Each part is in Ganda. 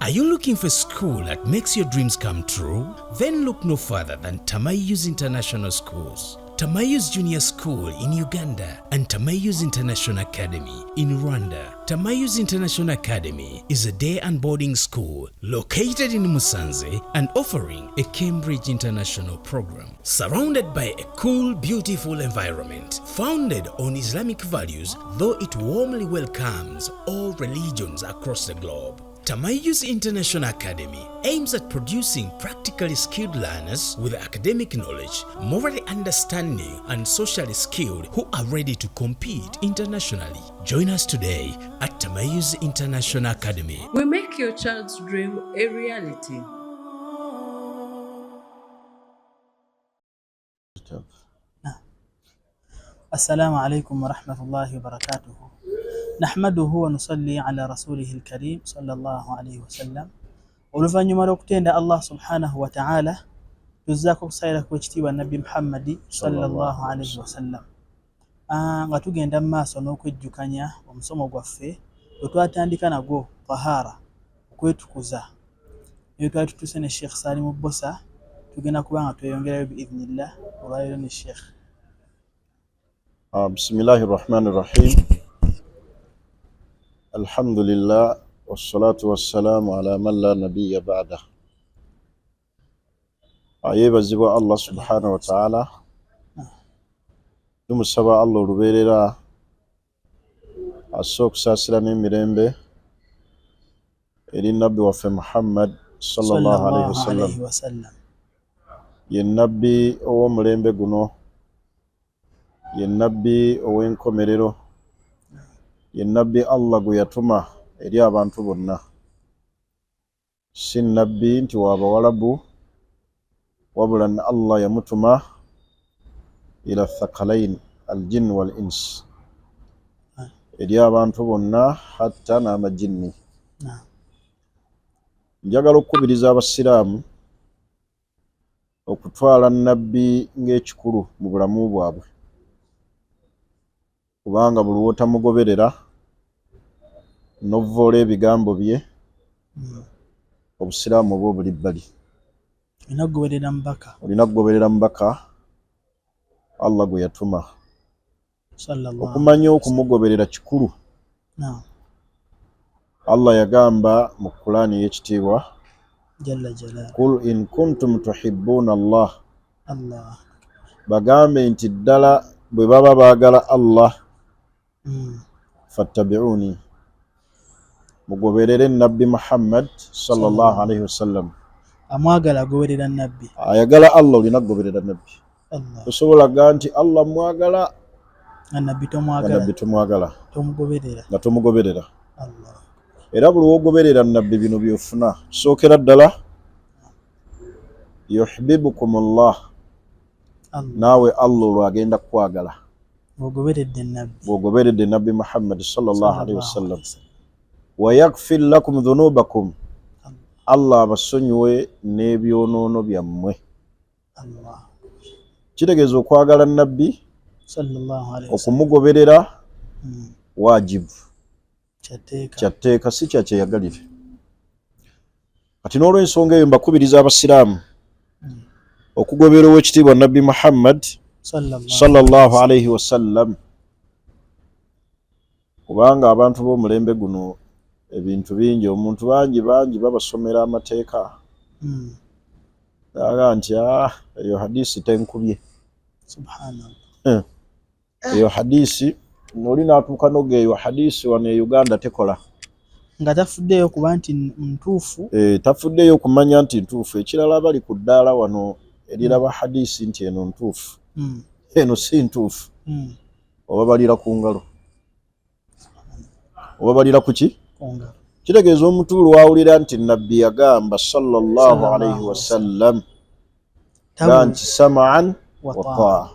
Are you looking for a school that makes your dreams come true? Then look no further than Tamayus International Schools. Tamayus Junior School in Uganda and Tamayus International Academy in Rwanda. Tamayus International Academy is a day and boarding school located in Musanze and offering a Cambridge International program. Surrounded by a cool, beautiful environment, founded on Islamic values, though it warmly welcomes all religions across the globe. Tamayus International Academy aims at producing practically skilled learners with academic knowledge, morally understanding, and socially skilled who are ready to compete internationally. Join us today at Tamayus International Academy. We make your child's dream a reality. السلام عليكم ورحمة الله وبركاته. نحمده ونصلي على رسوله الكريم صلى الله عليه وسلم. oluvannyuma lw'okutenda Allah subhanahu wa ta'ala tuzzaako okusayira ku ekitiibwa Nabbi Muhammad sallallahu alaihi wasallam nga tugenda mu maaso n'okwejjukanya omusomo gwaffe gwe twatandika nagwo tahara okwetukuza naye twali tutuuse ne Sheikh Salim Bosa tugenda kuba nga tweyongerayo biidhnillah olwaleero ne Sheikh. Bismillahir Rahmanir Rahim. Alhamdulillah wassalatu wassalamu ala man la nabiyya ba'da. Ayebazibwa Allah subhanahu wa ta'ala. Tumusaba Allah olubeerera asookusaasira n'emirembe eri nabbi waffe Muhammad sallallahu alaihi wasallam. Ye nabbi ow'omulembe guno, ye nabbi ow'enkomerero, ye nabbi Allah gwe yatuma eri abantu bonna. Si nabbi nti w'abawalabu, wabula Allah yamutuma ila thaqalain aljinn wal ins, eri abantu bonna hatta n'amajinni. Njagala okukubiriza abasiraamu okutwala nabbi ng'ekikulu mu bulamu bwabwe, kubanga buli w'otamugoberera n'ovvoola ebigambo bye obusiraamu bwo buli bbali. Olina kugoberera mubaka Allah gwe yatuma. Okumanya okumugoberera kikulu. Allah yagamba mu Qur'ani y'ekitiibwa, Qul in kuntum tuhibbuna Allah. Bagambe nti ddala bwe baba baagala Allah, fattabi'uni, mugoberere nabbi Muhammad sallallahu alaihi wasallam. Amwagala agoberera nabbi. Ayagala Allah olina kugoberera nabbi. Osobola kugaa nti Allah mwagala nabbi tomwagala nga tomugoberera. Era buli wogoberera nabbi bino byofuna. Sookera ddala yuhibbukum Allah, naawe Allah olwagenda kukwagala bw'ogoberedde nabbi Muhammad sallallahu alaihi wasallam. Wa yaghfir lakum dhunubakum, Allah abasonyiwe n'ebyonoono byammwe. Kitegeeza okwagala nabbi, okumugoberera wajibu, kyatteeka, si kyakyeyagalire. Kati n'olw'ensonga eyo mbakubiriza abasiraamu okugoberera ow'ekitiibwa nabbi Muhammad sallallahu alaihi wasallam, kubanga abantu b'omulembe guno ebintu bingi, omuntu bangi babasomera amateeka aga nti eyo hadisi tenkubye. Subhanallah. Eyo hadisi noli natuuka nogeeyo hadisi wano e Uganda tekola, nga tafuddeyo kuba nti ntuufu. Tafuddeyo kumanya nti ntuufu. Ekirala bali ku ddaala wano eriraba hadisi nti eno ntuufu, eno si ntuufu. Oba balira ku ngalo, oba balira ku ki? Kitegeeza omuntu lwawulira nti nabbi yagamba sallallahu alaihi wasallam nti sama'an wa ta'a,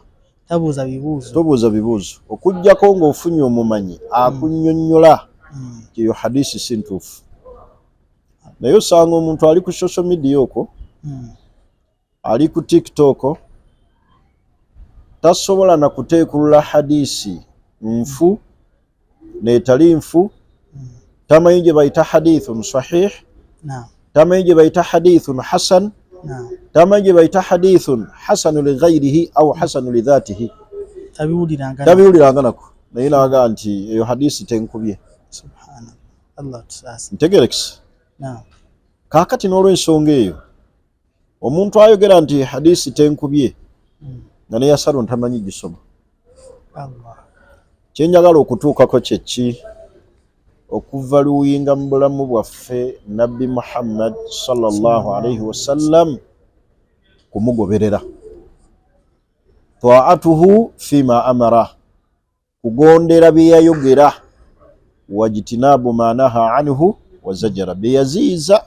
tobuuza bibuuzo, okujjako ng'ofunye omumanyi akunnyonnyola eyo hadisi si ntuufu. Naye osanga omuntu ali ku social media okwo, ali ku TikTok, tasobola na kuteekulula hadisi nfu n'etali nfu, tamanyi gye bayita hadithun sahih Naam. Tamanyi gye bayita hadithun hasan, Naam. tamanyi gye bayita hadithun hasanu li ghayrihi au hasanu li dhatihi. Tabiwuliranga nako naye naga nti eyo hadisi tenkubye. Subhanallah. Allah tusasi. Ntegerekisi. Naam. Kaakati n'olw'ensonga eyo omuntu ayogera nti hadisi tenkubye nga ne yasalo ntamanyi gisoma. Allah. Kyenjagala okutuukako kyeki okuva luwinga mu bulamu bwaffe Nabbi Muhammad sallallahu alaihi wasallam kumugoberera. Ta'atuhu fima amara, kugondera bye yayogera, wajitinabu ma naha anhu wa zajara, bye yaziiza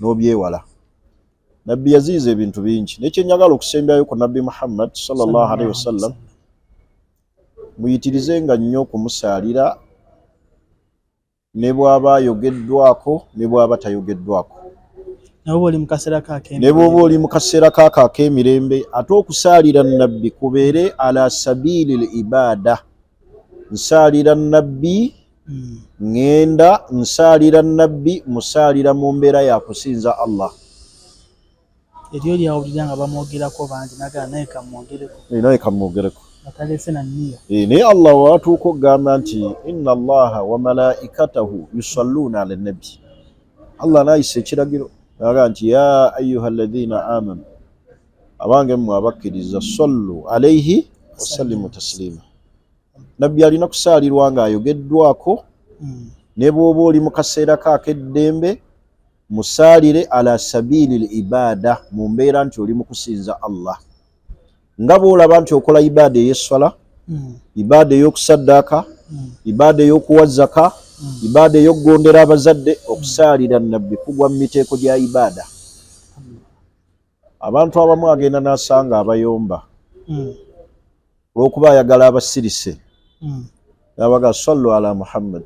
n'obyewala. Nabbi yaziiza ebintu bingi. Nekyenjagala okusembyayo ku Nabbi Muhammad sallallahu alaihi wasallam, muyitirizenga nnyo okumusaalira ne bw'aba ayogeddwako ne bw'aba tayogeddwako. Ne bw'oba oli mu kaseera kaako ak'emirembe, ate okusaalira Nabbi kubeere ala sabili l-ibada. Nsaalira Nabbi ngenda, nsaalira Nabbi musaalira mu mbeera ya kusinza Allah. Eryo lyawulira nga bamwogerako bangi nagala naye kamwogereko. Naye kamwogereko. Batalese na nniya. Naye Allah watuuka okugamba nti inna Allaha wa malaikatahu yusalluna ala nabi. Allah naayisa ekiragiro naga nti ya ayyuha alladhina amanu, abange mmwe abakkiriza, sallu alaihi wasallimu taslima. Nabbi alina kusaalirwa nga ayogeddwako, ne bw'oba oli mu kaseera k'akeddembe musaalire ala sabili l-ibada, mu mbeera nti oli mu kusinza Allah. Nga bw'olaba nti okola ibada ey'essala, ibada ey'okusaddaaka, ibada ey'okuwa zaka, ibada ey'okugondera abazadde, okusaalira Nabbi kugwa mu miteeko gya ibada. Abantu abamu agenda n'asanga abayomba olw'okuba ayagala abasirise, nabaga sallu ala Muhammad,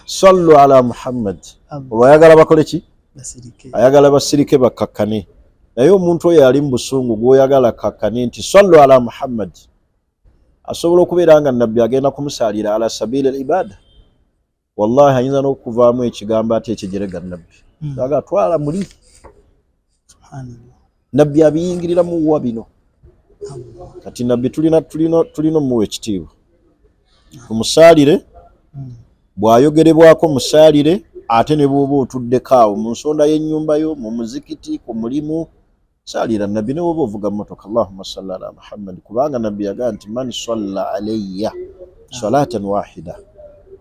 sallu ala Muhammad. Olwo ayagala bakole ki? Ayagala basirike bakakkane. Naye omuntu oyo ali mu busungu gw'oyagala kakkane nti sallu ala Muhammad, asobola okubeera nga Nabbi agenda kumusaalira ala sabili al-ibada. Wallahi ayinza n'okuvaamu ekigambo ate ekijerega Nabbi. Aga twala muli. Nabbi abiyingirira mu wa bino. Kati Nabbi tulina muwe ekitiibwa. Tumusaalire, bw'ayogerebwako musaalire, ate ne bw'oba otuddeko awo mu nsonda y'ennyumba yo, mu muzikiti, ku mulimu, saalira Nabbi. Ne bw'oba ovuga mmotoka, Allahumma salli ala Muhammad, kubanga Nabbi yagaa nti man salla alayya salatan wahida,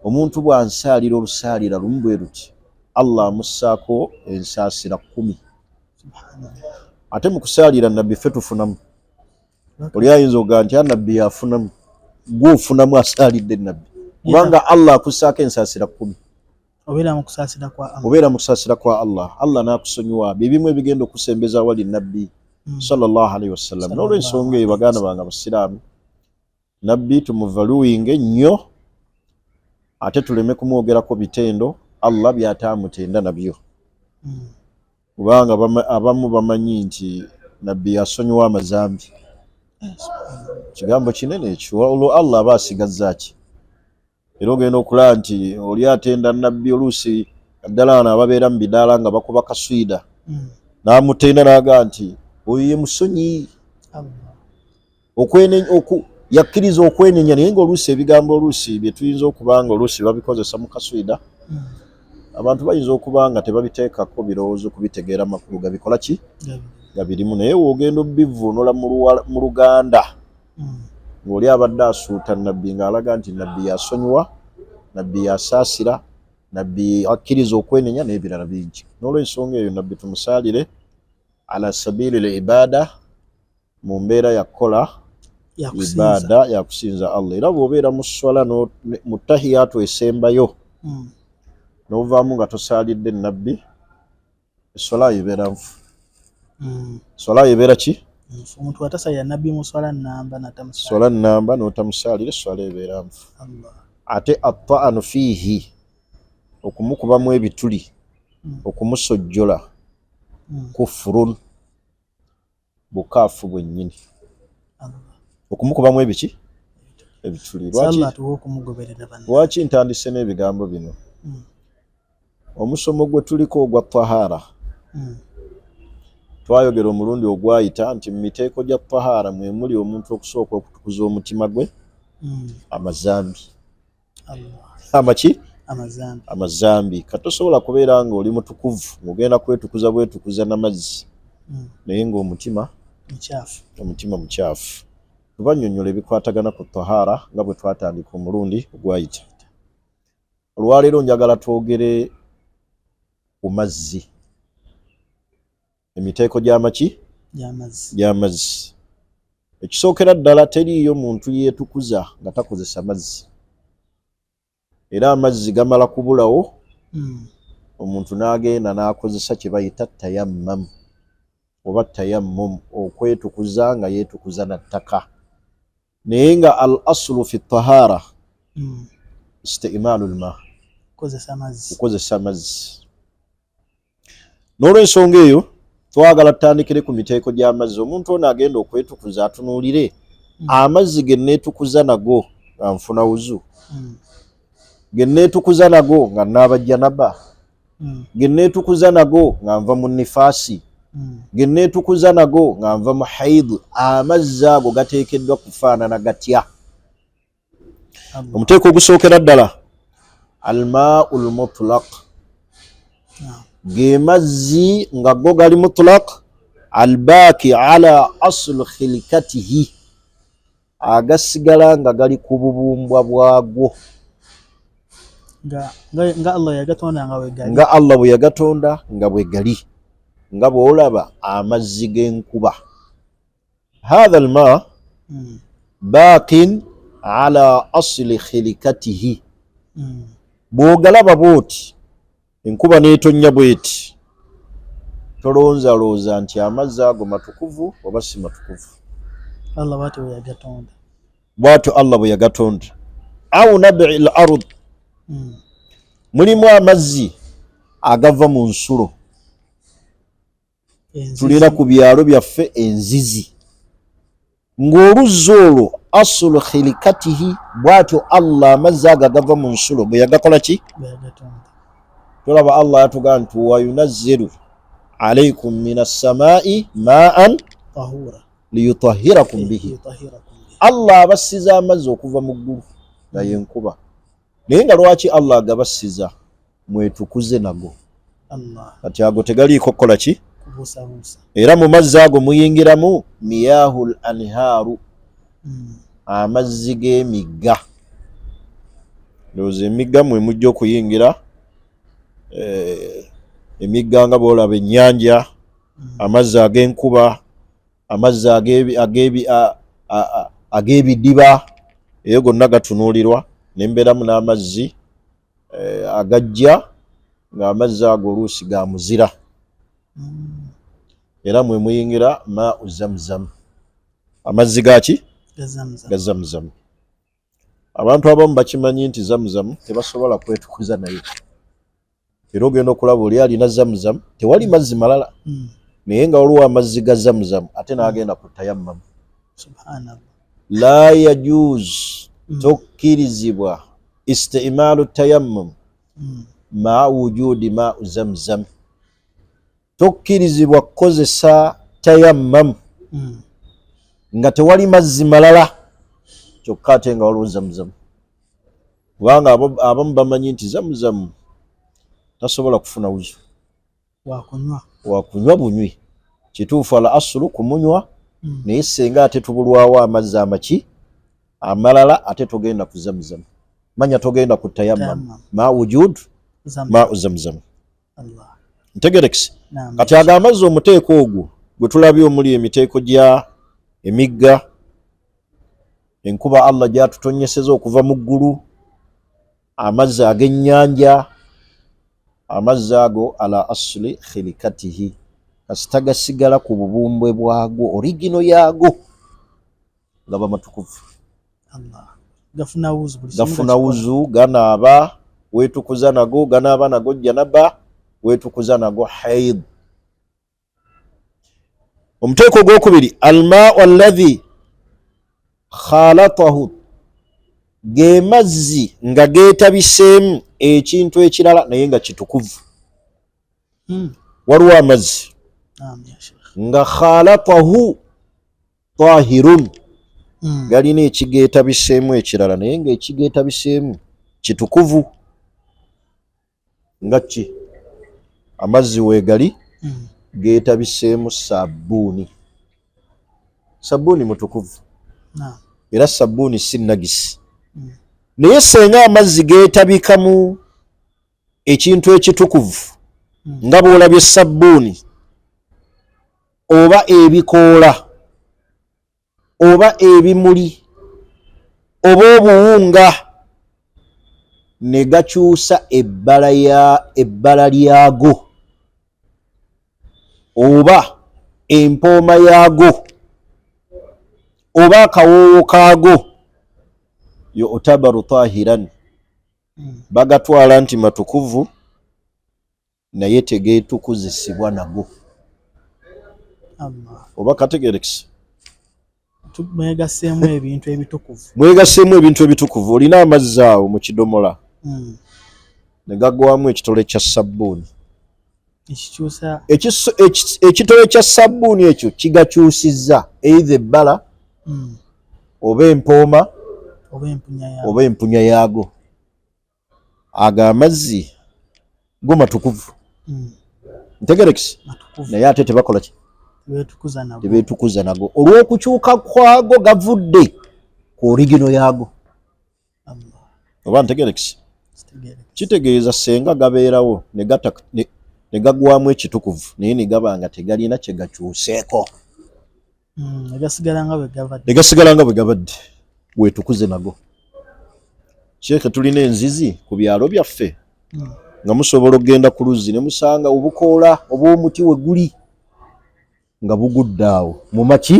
omuntu bw'ansaalira olusaalira lumu bwe ruti, Allah amussaako ensaasira 10. Ate mu kusaalira Nabbi ffe tufunamu. Oli ayinza okugaa nti Nabbi yafunamu, gwe ofunamu asaalidde Nabbi, kubanga Allah akussaako ensaasira 10. Obeera mu kusaasira kwa Allah. Allah n'akusonyiwa ebimu ebigenda okusembeza wali Nabbi sallallahu alaihi wasallam. N'olw'ensonga eyo baganda bange abasiraamu, Nabbi tumuvaluwinge nnyo, ate tuleme kumwogerako bitendo Allah by'ataamutenda nabyo. Kubanga abamu bamanyi nti Nabbi yasonyiwa amazambi. Kigambo kinene ekyo. Olwo Allah aba asigazza ki? Era ogenda okulaba nti oli atenda Nabbi oluusi ddala ababeera mu bidaala nga bakuba kaswida, n'amutenda n'aga nti oyo ye musonyi, yakkiriza okwenenya. Naye ng'oluusi ebigambo oluusi bye tuyinza okuba nga oluusi babikozesa mu kaswida, abantu bayinza okuba nga tebabiteekako birowoozo kubitegeera makulu gabikola ki? Gabirimu. Naye woogenda obivuunula mu Luganda ng'oli abadde asuuta Nabbi ng'alaga nti Nabbi yasonyiwa, Nabbi yasaasira, Nabbi akkiriza okwenenya n'ebirala bingi. N'olw'ensonga eyo Nabbi tumusaalire ala sabili l-ibada, mu mbeera yakukola ibada ya kusinza Allah. Era bw'obeera mu swala mu tahiyatu esembayo n'ovaamu nga tosaalidde Nabbi, eswala ebeera nfu. Swala ebeera ki? Omuntu atasaalira Nabbi mu swala nnamba n'otamusaalira, eswala ebeera nfu. Ate at-ta'anu fiihi, okumukubamu ebituli, okumusojjola, kufurun, bukaafu bwennyini. Okumukubamu ebiki? Ebituli. Lwaki ntandise n'ebigambo bino? omusomo gwe tuliko ogwa tahara twayogera omulundi ogwayita nti mu miteeko gya tahara mwe muli omuntu okusooka okutukuza omutima gwe amazambi amaki amazambi katosobola kubeera nga oli mutukuvu ng'ogenda kwetukuza bwetukuza n'amazzi naye ng'omutima mukyafu tubanyonnyola ebikwatagana ku tahara nga bwe twatandika omulundi ogwayita. Olwaleero njagala twogere ku mazzi, emiteeko gy'amaki gy'amazzi. Ekisookera ddala teriiyo muntu yeetukuza nga takozesa mazzi, era amazzi gamala kubulawo omuntu n'agenda n'akozesa kye bayita tayammum oba tayammum, okwetukuza nga yeetukuza na ttaka. Naye nga al aslu fi tahara istimaalul ma, kukozesa amazzi. N'olw'ensonga eyo twagala tutandikire ku miteeko gy'amazzi. Omuntu ono agenda okwetukuza atunuulire amazzi ge neetukuza nago nga nfuna wuzu, ge neetukuza nago nga naaba janaba, ge neetukuza nago nga nva mu nifaasi, ge neetukuza nago nga nva mu haidu. Amazzi ago gateekeddwa kufaanana gatya? Omuteeko ogusookera ddala almaul mutlaq, ge mazzi nga go gali mutlaq, albaaki ala asli khilikatihi, agasigala nga gali ku bubumbwa bwagwo nga Allah yagatonda nga bwe gali, nga Allah bwe yagatonda nga bwe gali, nga bw'olaba amazzi g'enkuba. Hatha alma baakin ala asli khilikatihi. Bw'ogalaba bw'oti enkuba n'etonnya bw'eti, tolonzalooza nti amazzi ago matukuvu oba si matukuvu. Allah bw'atyo bwe yagatonda, bw'atyo Allah bwe yagatonda. Au nabi'il ard, mulimu amazzi agava mu nsulo. Tulina ku byalo byaffe enzizi, ng'oluzzi olwo asulu khilikatihi, bw'atyo Allah amazzi ago agava mu nsulo bwe yagakola ki? Tolaba Allah yatugamba nti wa yunazzilu alaykum minas samaa'i ma'an liyutahhirakum bihi. Allah abasiza amazzi okuva mu ggulu nga y'enkuba. Naye nga lwaki Allah agabasiza? Mwetukuze nago. Kati ago tegaliiko kukola ki? Era mu mazzi ago muyingiramu miyahul anhaaru, amazzi g'emigga. Ndowooza emigga mwe mujja okuyingira, emigga nga bw'olaba ennyanja, amazzi ag'enkuba, amazzi ag'ebidiba, eyo gonna gatunuulirwa. Nembeeramu n'amazzi agajja nga amazzi ago oluusi ga muzira, era mwe muyingira ma'u zamzam, amazzi gaki? Ga zamzam. Abantu abamu bakimanyi nti zamzam tebasobola kwetukuza naye, era ogenda okulaba oli alina zamzam tewali mazzi malala, naye nga waliwo amazzi ga zamzam ate n'agenda ku tayammum. Subhanallah. La yajuz, tokkirizibwa istimaalu tayammum ma wujudi ma'u zamzam, tokkirizibwa kukozesa tayammum nga tewali mazzi malala kyokka ate nga waliwo zamzam. Kubanga abamu bamanyi nti zamzam tasobola kufuna wuzu, wakunywa bunywi. Kituufu al asulu kumunywa, naye senga ate tubulwawo amazzi amaki amalala ate togenda ku zamzam. Manya togenda ku tayammum ma wujud ma'u zamzam. Ntegerekese? Kati ago amazzi omuteeko ogwo gwe tulabye omuli emiteeko gya emigga, enkuba Allah gy'atutonyeseza okuva mu ggulu, amazzi ag'ennyanja, amazzi ago ala asli khilikatihi, kasita gasigala ku bubumbwe bwagwo, origino yaago gaba matukuvu. Gafuna wuzu, ganaaba weetukuza nago, ganaaba nago janaba weetukuza nago haid. Omuteeko ogwokubiri almaa'u alladhi khalatahu, ge mazzi nga geetabiseemu ekintu ekirala naye nga kitukuvu. waliwo amazzi naam ya sheikh nga khalatahu tahirun galina ekigeetabiseemu ekirala naye ng'ekigeetabiseemu kitukuvu nga ki amazzi weegali geetabiseemu sabbuuni mutukuvu era sabbuuni si nagisi naye senga amazzi geetabikamu ekintu ekitukuvu nga bw'olabye sabbuuni oba ebikoola oba ebimuli oba obuwunga ne gakyusa ebbala lyago oba empooma yaago oba akawoowo kaago yu'tabaru tahiran bagatwala nti matukuvu naye tegeetukuzisibwa nago oba kategerekisa mwegaseemu ebintu ebitukuvu olina amazzi awo mu kidomola ne gagwamu ekitole kya sabbuuni ekitole kya sabbuuni ekyo kigakyusizza eitha ebbala oba empooma oba empunya yaago ago amazzi go matukuvu ntegerekisa naye ate tebakola ki tebeetukuza nago olw'okukyuka kwago gavudde ku origino yaago oba ntegerekisa kitegeeza senga gabeerawo ne gagwamu ekitukuvu naye ne gaba nga tegalina kye gakyuseeko ne gasigala nga bwe gabadde weetukuze nago sheekhe tulina enzizi ku byalo byaffe nga musobola okgenda ku luzzi ne musanga obukoola obw'omuti we guli nga bugudde awo mu mazzi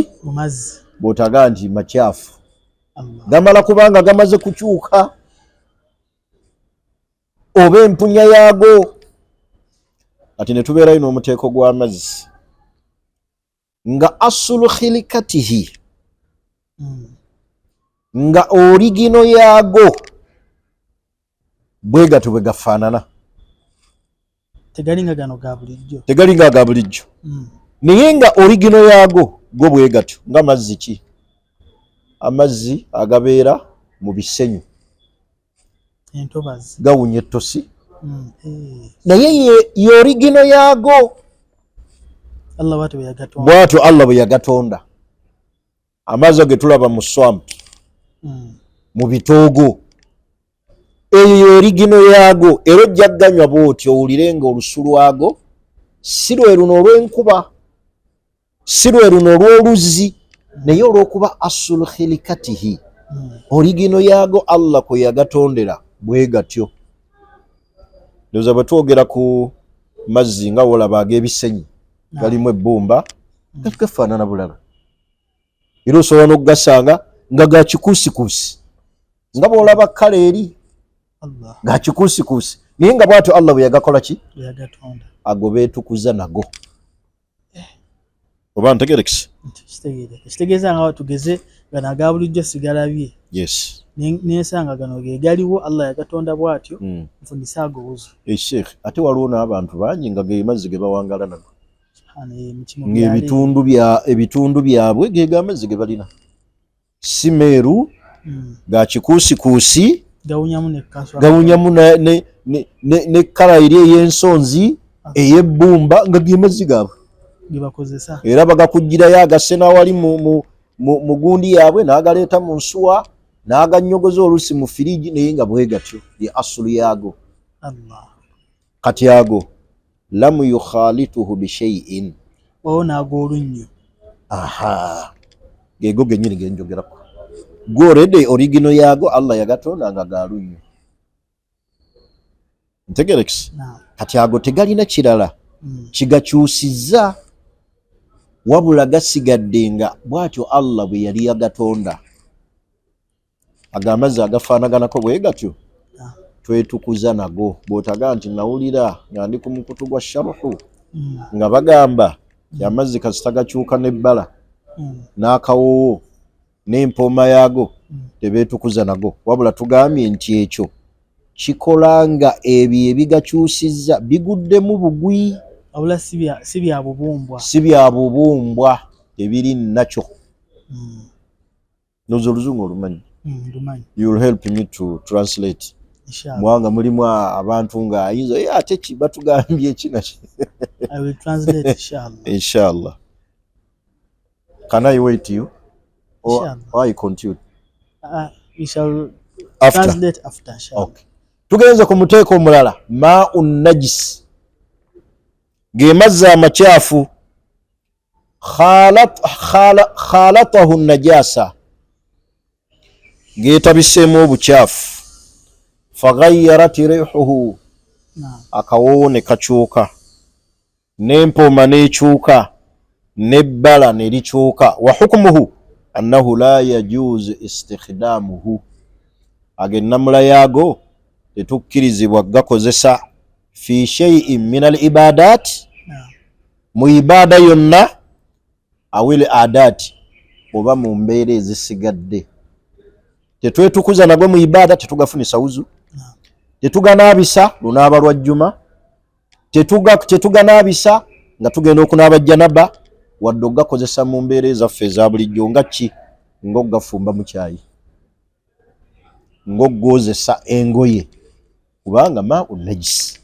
bw'otaga nti makyafu gamala kubanga gamaze kukyuka oba empunya yaago ati ne tubeerayo n'omuteeko gw'amazzi nga asulu khilikatihi nga origino yaago bwe gatyo bwe gafaanana tegali nga gano ga bulijjo naye nga origino yaago go bwe gatyo nga mazzi ki amazzi agabeera mu bisenyu entobazi gawunya ettosi naye ye origino yaago bw'atyo Allah bwe yagatonda amazzi ge tulaba mu swamp mu bitoogo eyo ye origino yaago era ojja ganywa bw'otyo owulire nga olusu lwago si lwe luno olw'enkuba si lwe luno olw'oluzzi naye olw'okuba asulu khilikatihi origino yaago Allah kwe yagatondera bwe gatyo ndowooza bwe twogera ku mazzi nga wolaba ag'ebisenyi galimu ebbumba gafaanana bulala era osobola n'okugasanga nga ga kikuusikuusi nga bw'olaba kkala eri ga kikuusikuusi naye nga bw'atyo Allah bwe yagakola ki ago beetukuza nago oba ntegerekisa kitegeeza nga tugeze gano aga bulijjo sigalabye nensanga gano ge galiwo Allah yagatonda bw'atyo nfunisa ago buzo sheikh ate waliwo n'abantu bangi nga ge mazzi ge bawangala nago ng'ebitundu byabwe ge gamazzi ge balina si meeru ga kikuusikuusi gawunyamu ne kkala eri ey'ensonzi ey'ebbumba nga ge mazzi gaabwe era bagakugirayo agasse n'awali mu gundi yaabwe n'agaleeta mu nsuwa n'aganyogoza oluusi mu firiji naye nga bwe gatyo ye asulu yaago kati ago lamu yukhalituhu bishaiin n'ag'olunnyo geego gennyini genjogerako gw'oredde origino yaago Allah yagatonda nga ga lunnyo ntegerekisa kati ago tegalina kirala kigakyusizza wabula gasigadde nga bw'atyo Allah bwe yali yagatonda agamazzi agafaanaganako bwe gatyo twetukuza nago bw'otaga nti nawulira nga ndi ku mukutu gwa sharuhu nga bagamba amazzi kasita gakyuka n'ebbala n'akawoowo n'empooma yaago tebeetukuza nago wabula tugambye nti ekyo kikola nga ebyo ebigakyusizza biguddemu bugwi Abula si bya bubumbwa. Si bya bubumbwa ebiri nakyo. Nozo oluzungu olumanyi. Lumanyi. You will help me to translate. Inshallah. Mwanga mulimu abantu nga ayinza ate ki batugambye kina. I will translate inshallah. Inshallah. Can I wait you? Or I continue? We shall After. translate after inshallah. Okay. Tugenze ku muteeko omulala ma'un najis. Ge mazzi amakyafu khalatahu najasa geetabiseemu obukyafu faghayyarat rihuhu akawoowo ne kakyuka n'empooma n'ekyuka n'ebbala ne likyuka wa hukmuhu annahu la yajuuzu istikhdaamuhu agennamula yaago tetukkirizibwa gakozesa fi shay'in min al ibadat mu ibaada yonna awil aadaati oba mu mbeera ezisigadde tetwetukuza nagwe mu ibaada tetugafunisa wuzu tetuganaabisa lunaaba lwa jjuma tetuganaabisa nga tugenda okunaaba janaba wadde ogakozesa mu mbeera ezaffe eza bulijjo nga ki ng'ogafumba mu kyayi ng'ogwozesa engoye kubanga ma'u najisi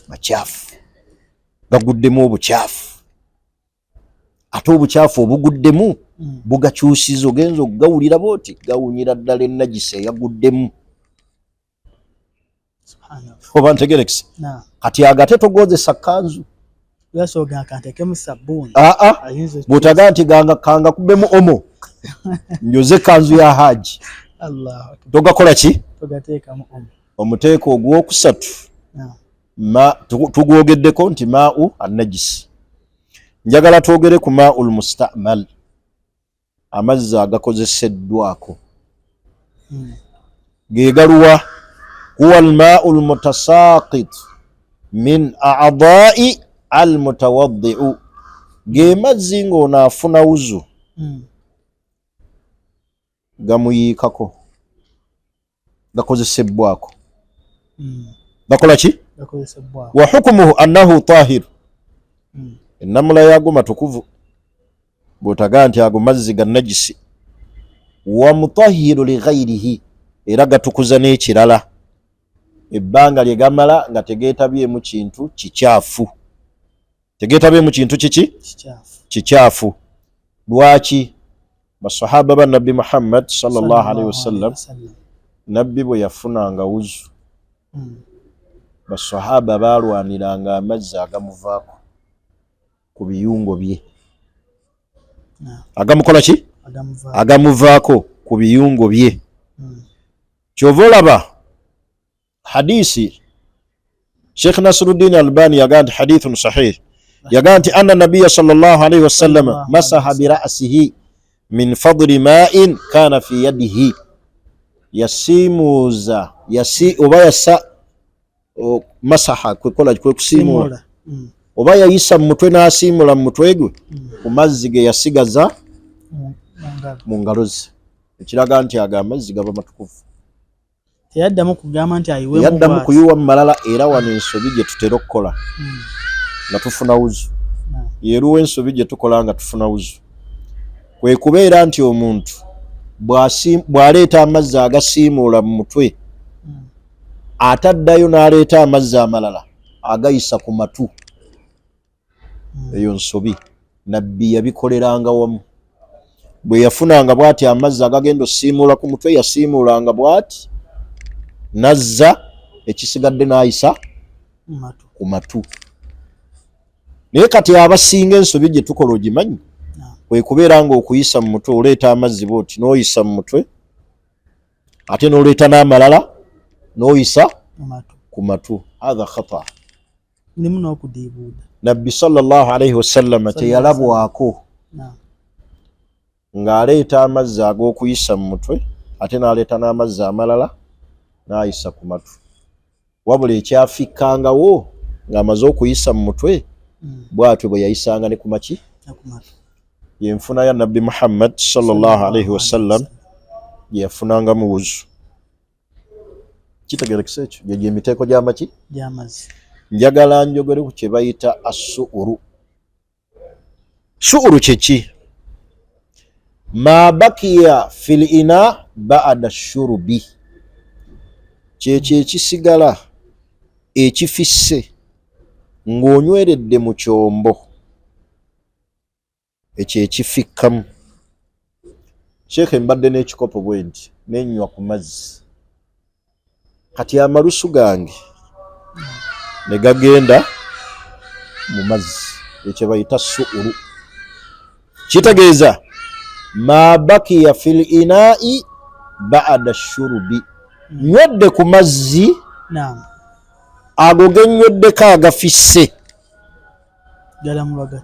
makyafu gaguddemu obukyafu ate obukyafu obuguddemu bugakyusiza ogenza okugawulira booti gawunyira ddala enajisi eyaguddemu oba ntegerekese kati agate togozesa kanzu bw'otaga nti kanga kubbemu omo njoze kanzu ya haji togakola ki omuteeko ogwokusatu tugwogeddeko nti ma'u annajisi njagala twogere ku ma'ul musta'mal amazzi agakozeseddwako gegaluwa huwa al-ma'u al-mutasaqit min a'dha'i al-mutawaddi'u ge mazzi ng'ono afuna wuzu gamuyiikako gakozesebbwako gakola ki wa hukmuhu annahu tahir ennamula yaago matukuvu bw'otaga nti ago mazzi ga najisi wa mutahiru li ghayrihi era gatukuza n'ekirala ebbanga lye gamala nga tegeetabyemu kintu kikyafu tegeetabyemu kintu kiki kikyafu lwaki basahaba ba nabbi Muhammad sallallahu alaihi wasallam nabbi bwe yafunanga wuzu basahaba baalwaniranga amazzi agamuvaako ku biyungo bye agamukola ki agamuvaako ku biyungo bye kyova olaba hadisi Sheikh Nasruddin Albani yagaa nti hadithun sahih yagaa nti anna nabiyya sallallahu alaihi wasallam masaha bi ra'sihi min fadli ma'in kana fi yadihi yasimuza oba yasa masaha kwekola kwekusimula oba yayisa mu mutwe n'asiimula mu mutwe gwe ku mazzi ge yasigaza mu ngalo ze ekiraga nti ago amazzi gaba matukuvu teyaddamu kugamba nti ayiwemu yaddamu kuyiwa mu malala era wano ensobi gye tutera okukola nga tufuna wuzu yeruwa ensobi gye tukola nga tufuna wuzu kwe kubeera nti omuntu bw'aleeta amazzi agasiimuula mu mutwe ataddayo n'aleeta amazzi amalala agayisa ku matu eyo nsobi nabbi yabikoleranga wamu bwe yafunanga bw'ati amazzi agagenda osiimuula ku mutwe yasiimuulanga bw'ati nazza ekisigadde n'ayisa ku matu naye kati abasinga ensobi gye tukola ogimanyi kwe kubeera nga okuyisa mu mutwe oleeta amazzi bw'oti n'oyisa mu mutwe ate n'oleeta n'amalala n'oyisa ku matu hatha khata mulimu n'okudiibuuda nabbi sallallahu alaihi wasallam teyalabwako ng'aleeta amazzi ag'okuyisa mu mutwe ate n'aleeta n'amazzi amalala n'ayisa ku matu wabula ekyafikkangawo ng'amaze okuyisa mu mutwe bw'atyo bwe yayisanga ne ku maki yenfuna ya nabbi Muhammad sallallahu alaihi wasallam yeyafunanga mu wuzu kitegerekesa ekyo gyegyo emiteeko gy'amaki njagala njogere ku kye bayita as-su'uru. Su'uru kyeki? Ma bakiya fil ina ba'da shurubi, kyekyo ekisigala ekifisse ng'onyweredde mu kyombo, ekyo ekifikkamu. Sheekhe mbadde n'ekikopo bwe nti nenywa ku mazzi, kati amalusu gange ne gagenda mu mazzi, ekyo bayita su'uru. Kitegeeza ma bakiya fil ina'i ba'da shurubi, nywedde ku mazzi ago gennyweddeko agafisse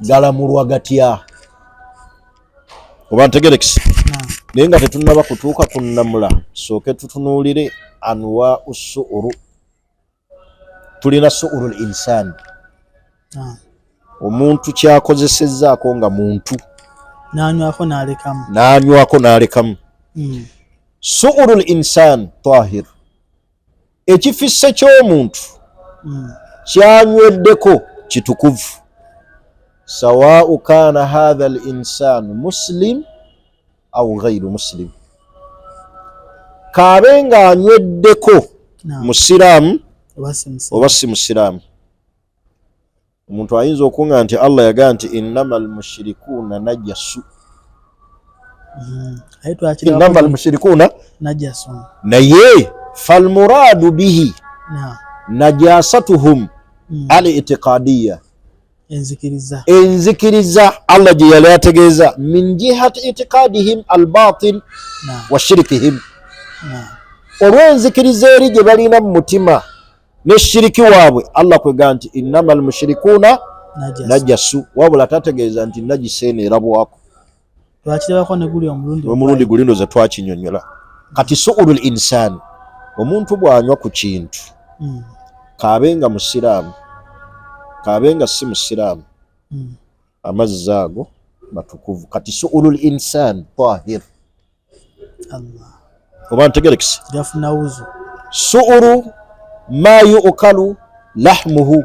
galamulwa gatya. Oba ntegerekisi? Naye nga tetunnaba kutuuka ku nnamula, sooke tutunuulire anwa usu'uru. Tulina su'urul insani, omuntu kyakozesezzaako nga muntu n'anywako n'alekamu. Su'urul insani tahir, ekifisse ky'omuntu kyanyweddeko kitukuvu. Sawa'u kana hadha al insanu muslim au ghairu muslim, kaabe nga anyweddeko musiraamu oba si musiraamu. Omuntu ayinza okunga nti Allah yagaa nti innamal mushrikuuna najasu, innamal mushrikuuna naye falmuraadu bihi najasatuhum al itiqadiyya, enzikiriza Allah gye yali ategeeza min jihati itiqadihim albatil wa shirikihim, olw'enzikiriza eri gye balina mu mutima ne shiriki waabwe. Allah kwega nti innamal mushrikuuna najasu, wabula tategeeza nti najisi eno erabwako. Omulundi guli ndoze twakinyonyola. Kati su'urul insani, omuntu bw'anywa ku kintu kaabenga musiraamu kaabenga si musiraamu, amazzi ago matukuvu. Kati su'urul insani tahir. Oba ntegerekisi? Su'uru ma yu'kalu lahmuhu,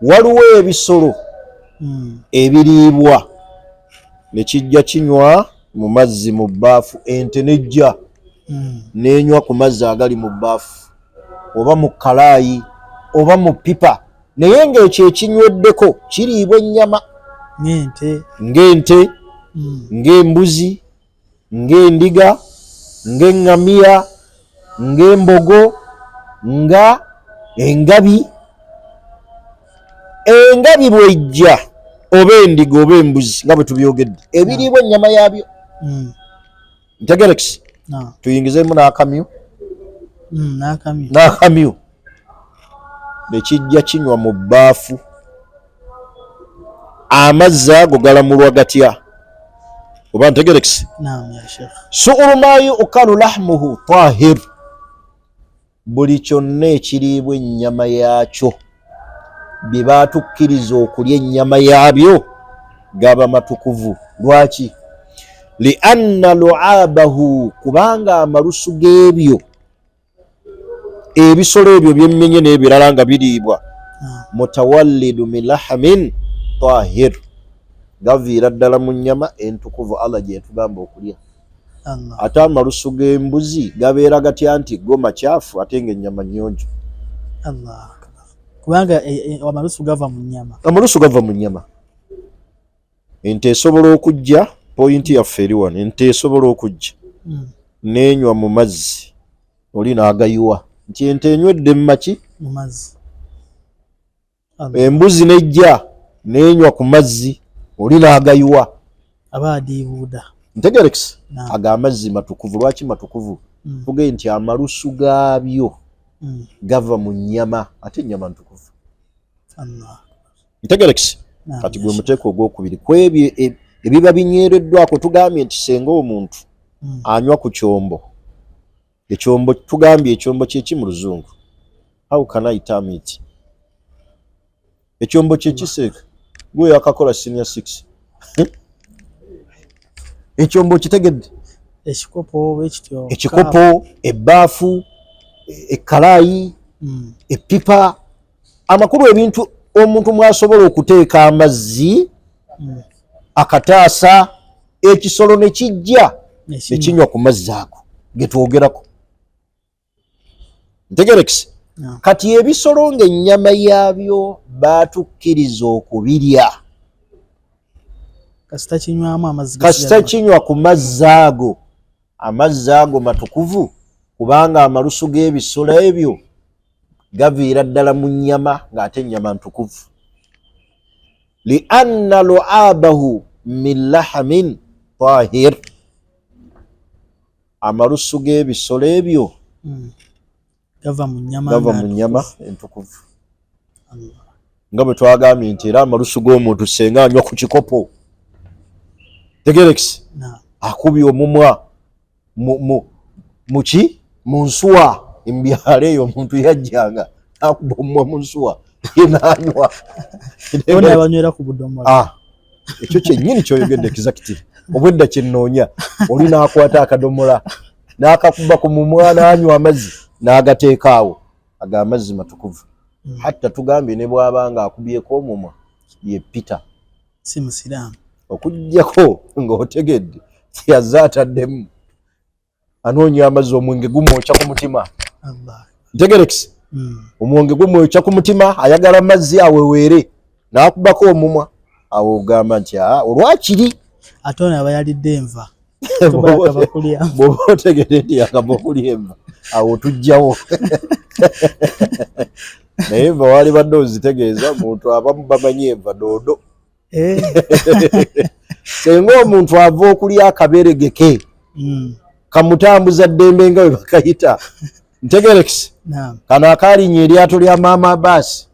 waliwo ebisolo ebiriibwa ne kijja kinywa mu mazzi mu bbaafu. Ente nejja nenywa ku mazzi agali mu bbaafu oba mu kalaayi oba mu pipa, naye ng'ekyo ekinyweddeko kiriibwa ennyama ng'ente, ng'embuzi, ng'endiga, ng'eŋŋamiya, ng'embogo, nga engabi. Engabi bw'ejja oba endiga oba embuzi nga bwe tubyogedde, ebiriibwa ennyama yaabyo. Ntegerekisi? Tuyingizeemu n'akamyu, n'akamyu ne kijja kinywa mu bbaafu. Amazzi ago galamulwa gatya? Oba ntegerekisi? Su'uru ma yu'kalu lahmuhu tahir, buli kyonna ekiriibwa ennyama yaakyo bye baatukkiriza okulya ennyama yaabyo gaba matukuvu. Lwaki? Li anna lu'abahu, kubanga amalusu g'ebyo ebisolo ebyo byemmenye n'ebirala nga biriibwa, mutawallidu min lahamin tahir, gaviira ddala mu nnyama entukuvu Allah gye yatugamba okulya. Ate amalusu g'embuzi gabeera gatya nti go makyafu ate ng'ennyama nnyonjo? Kubanga amalusu gava mu nnyama. Amalusu gava mu nnyama. Ente esobola okujja, pointi yaffe eri wano, ente esobola okujja nenywa mu mazzi, oli n'agayiwa nti ente enywedde mu maki? Mu mazzi. Embuzi nejja nenywa ku mazzi, oli n'agayiwa. Aba adiibuuda. Ntegerekisi? Aga amazzi matukuvu. Lwaki matukuvu? Tuge nti amalusu gaabyo gava mu nnyama, ate ennyama ntukuvu. Ntegerekisi? Kati gwe muteeko ogwokubiri kwebyo ebiba binywereddwako. Tugambye nti senga omuntu anywa ku kyombo, ekyombo tugambye ekyombo kyeki mu luzungu? How can I term it? Ekyombo kyekiseeka gwe yakakola senior 6 ekyombo kitegedde? Ekikopo, ebbaafu, ekkalaayi, epipa, amakulu ebintu omuntu mwasobola okuteeka amazzi akataasa ekisolo ne kijja nekinywa ku mazzi ago getwogerako. Ntegerekese kati ebisolo ng'ennyama yaabyo baatukkiriza okubirya kasita kinywa ku mazzi ago. Amazzi ago matukuvu kubanga amalusu g'ebisolo ebyo gaviira ddala mu nnyama ng'ate ennyama ntukuvu. lianna lu'abahu min lahamin tahir, amalusu g'ebisolo ebyo gava mu nnyama entukuvu. Nga bwe twagambye nti era amalusu g'omuntu senga anywa ku kikopo tegerekisi akubye omumwa mu nsuwa embyalo eyo omuntu yajjanga akuba omumwa mu nsuwa yenanywa abanywera ku budomola. Ekyo kyennyini kyoyogedde kizakitiri obwedda kyenoonya oli n'akwata akadomola n'akakuba ku mumwa n'anywa amazzi n'agateeka awo aga amazzi matukuvu. Hatta tugambye ne bw'aba nga akubyeko omumwa ye Peter si musiraamu okuggyako ng'otegedde yazze ataddemu anoonya amazzi omwenge gumwokya ku mutima. Ntegerekisi omwenge gumwokya ku mutima ayagala amazzi aweweere n'akubako omumwa awo ogamba nti olwakiri ate ono aba yalidde enva bw'oba otegedde nti yakava okulya enva awo tujjawo. Naye enva waali badde ozitegeeza omuntu abamu bamanyi enva doodo. Senga omuntu ava okulya akaberegeke kamutambuza ddembe nga bwe bakayita. Ntegerekisi kano akaalinya eryato lya maama Abbas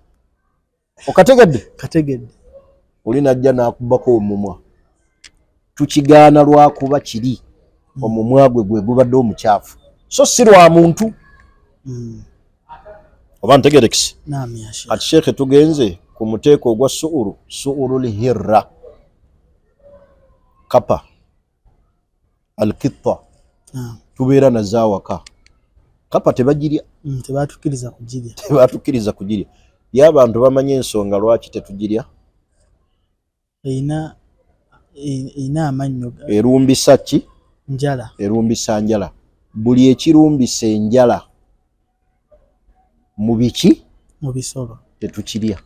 okategedde oli najja n'akubako omumwa. Tukigaana lwakuba kiri omumwa gwe gubadde omukyafu so si lwa muntu oba ntegerekisi. Ati sheekhe tugenze ku muteeko ogwa su'urul hirra kapa alkitta tubeera nazo awaka. Kapa tebagirya tebatukkiriza kugirya. Ye abantu bamanyi ensonga lwaki tetugirya. Eina amannyo erumbisa ki? Njala. Erumbisa njala. Buli ekirumbisa enjala mu biki? Mu bisolo tetukirya.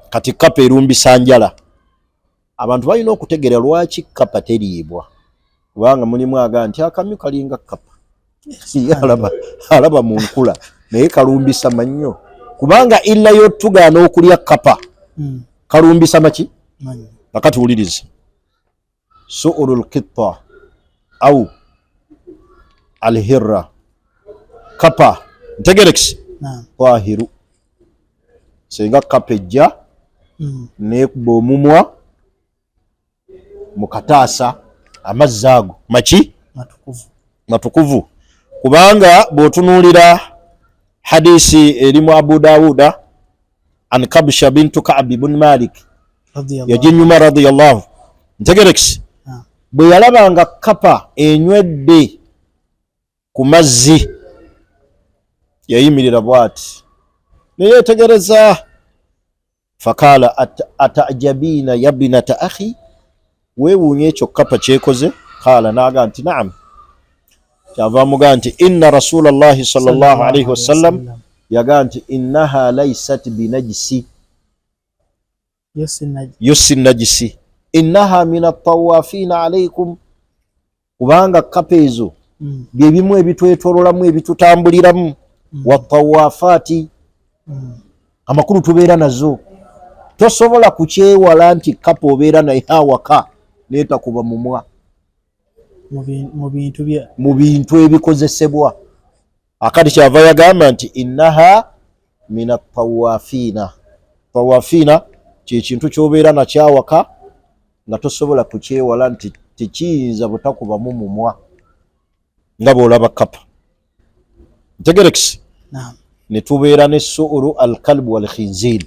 Kati kapa erumbisa njala. Abantu balina okutegeera lwaki kapa teriibwa kubanga mulimu aga nti akamyu kalinga kapa. Alaba mu nkula naye kalumbisa mannyo kubanga illa yo tugaana okulya kapa kalumbisa maki? Nakati wuliriza su'urul qitta au alhirra kapa ntegerekisi tahiru. Senga kapa ejja nekuba omumwa mu kataasa amazzi ago maki? Matukuvu. Kubanga bw'otunuulira hadisi erimu Abu Dawuda an Kabsha bintu Ka'b ibn Malik yajinyuma radiyallahu ntegerekisi bwe yalabanga kapa enywedde ku mazzi yayimirira bw'ati ne yeetegereza fakaala atajabina yabinata akhi weewuunya ekyo kapa kyekoze. Kaala naaga nti naam. Kyava amugaa nti inna rasulallahi sallallahu alaihi wasallam yagaa nti innaha laysat binajisi yusi najisi innaha min attawafina alaikum kubanga kapa ezo bye bimu ebitwetololamu ebitutambuliramu wattawafati amakulu tubeera nazo. Tosobola kukyewala nti kapa obeera naye awaka neetakuba mumwa mu bintu ebikozesebwa. Akati kyava yagamba nti innaha min attawafina. Tawafina kye kintu ky'obeera nakyawaka nga tosobola kukyewala nti tekiyinza butakubamu mumwa nga bw'olaba kapa. Ntegerekisi ne tubeera ne su'uru alkalbu walkhinzir.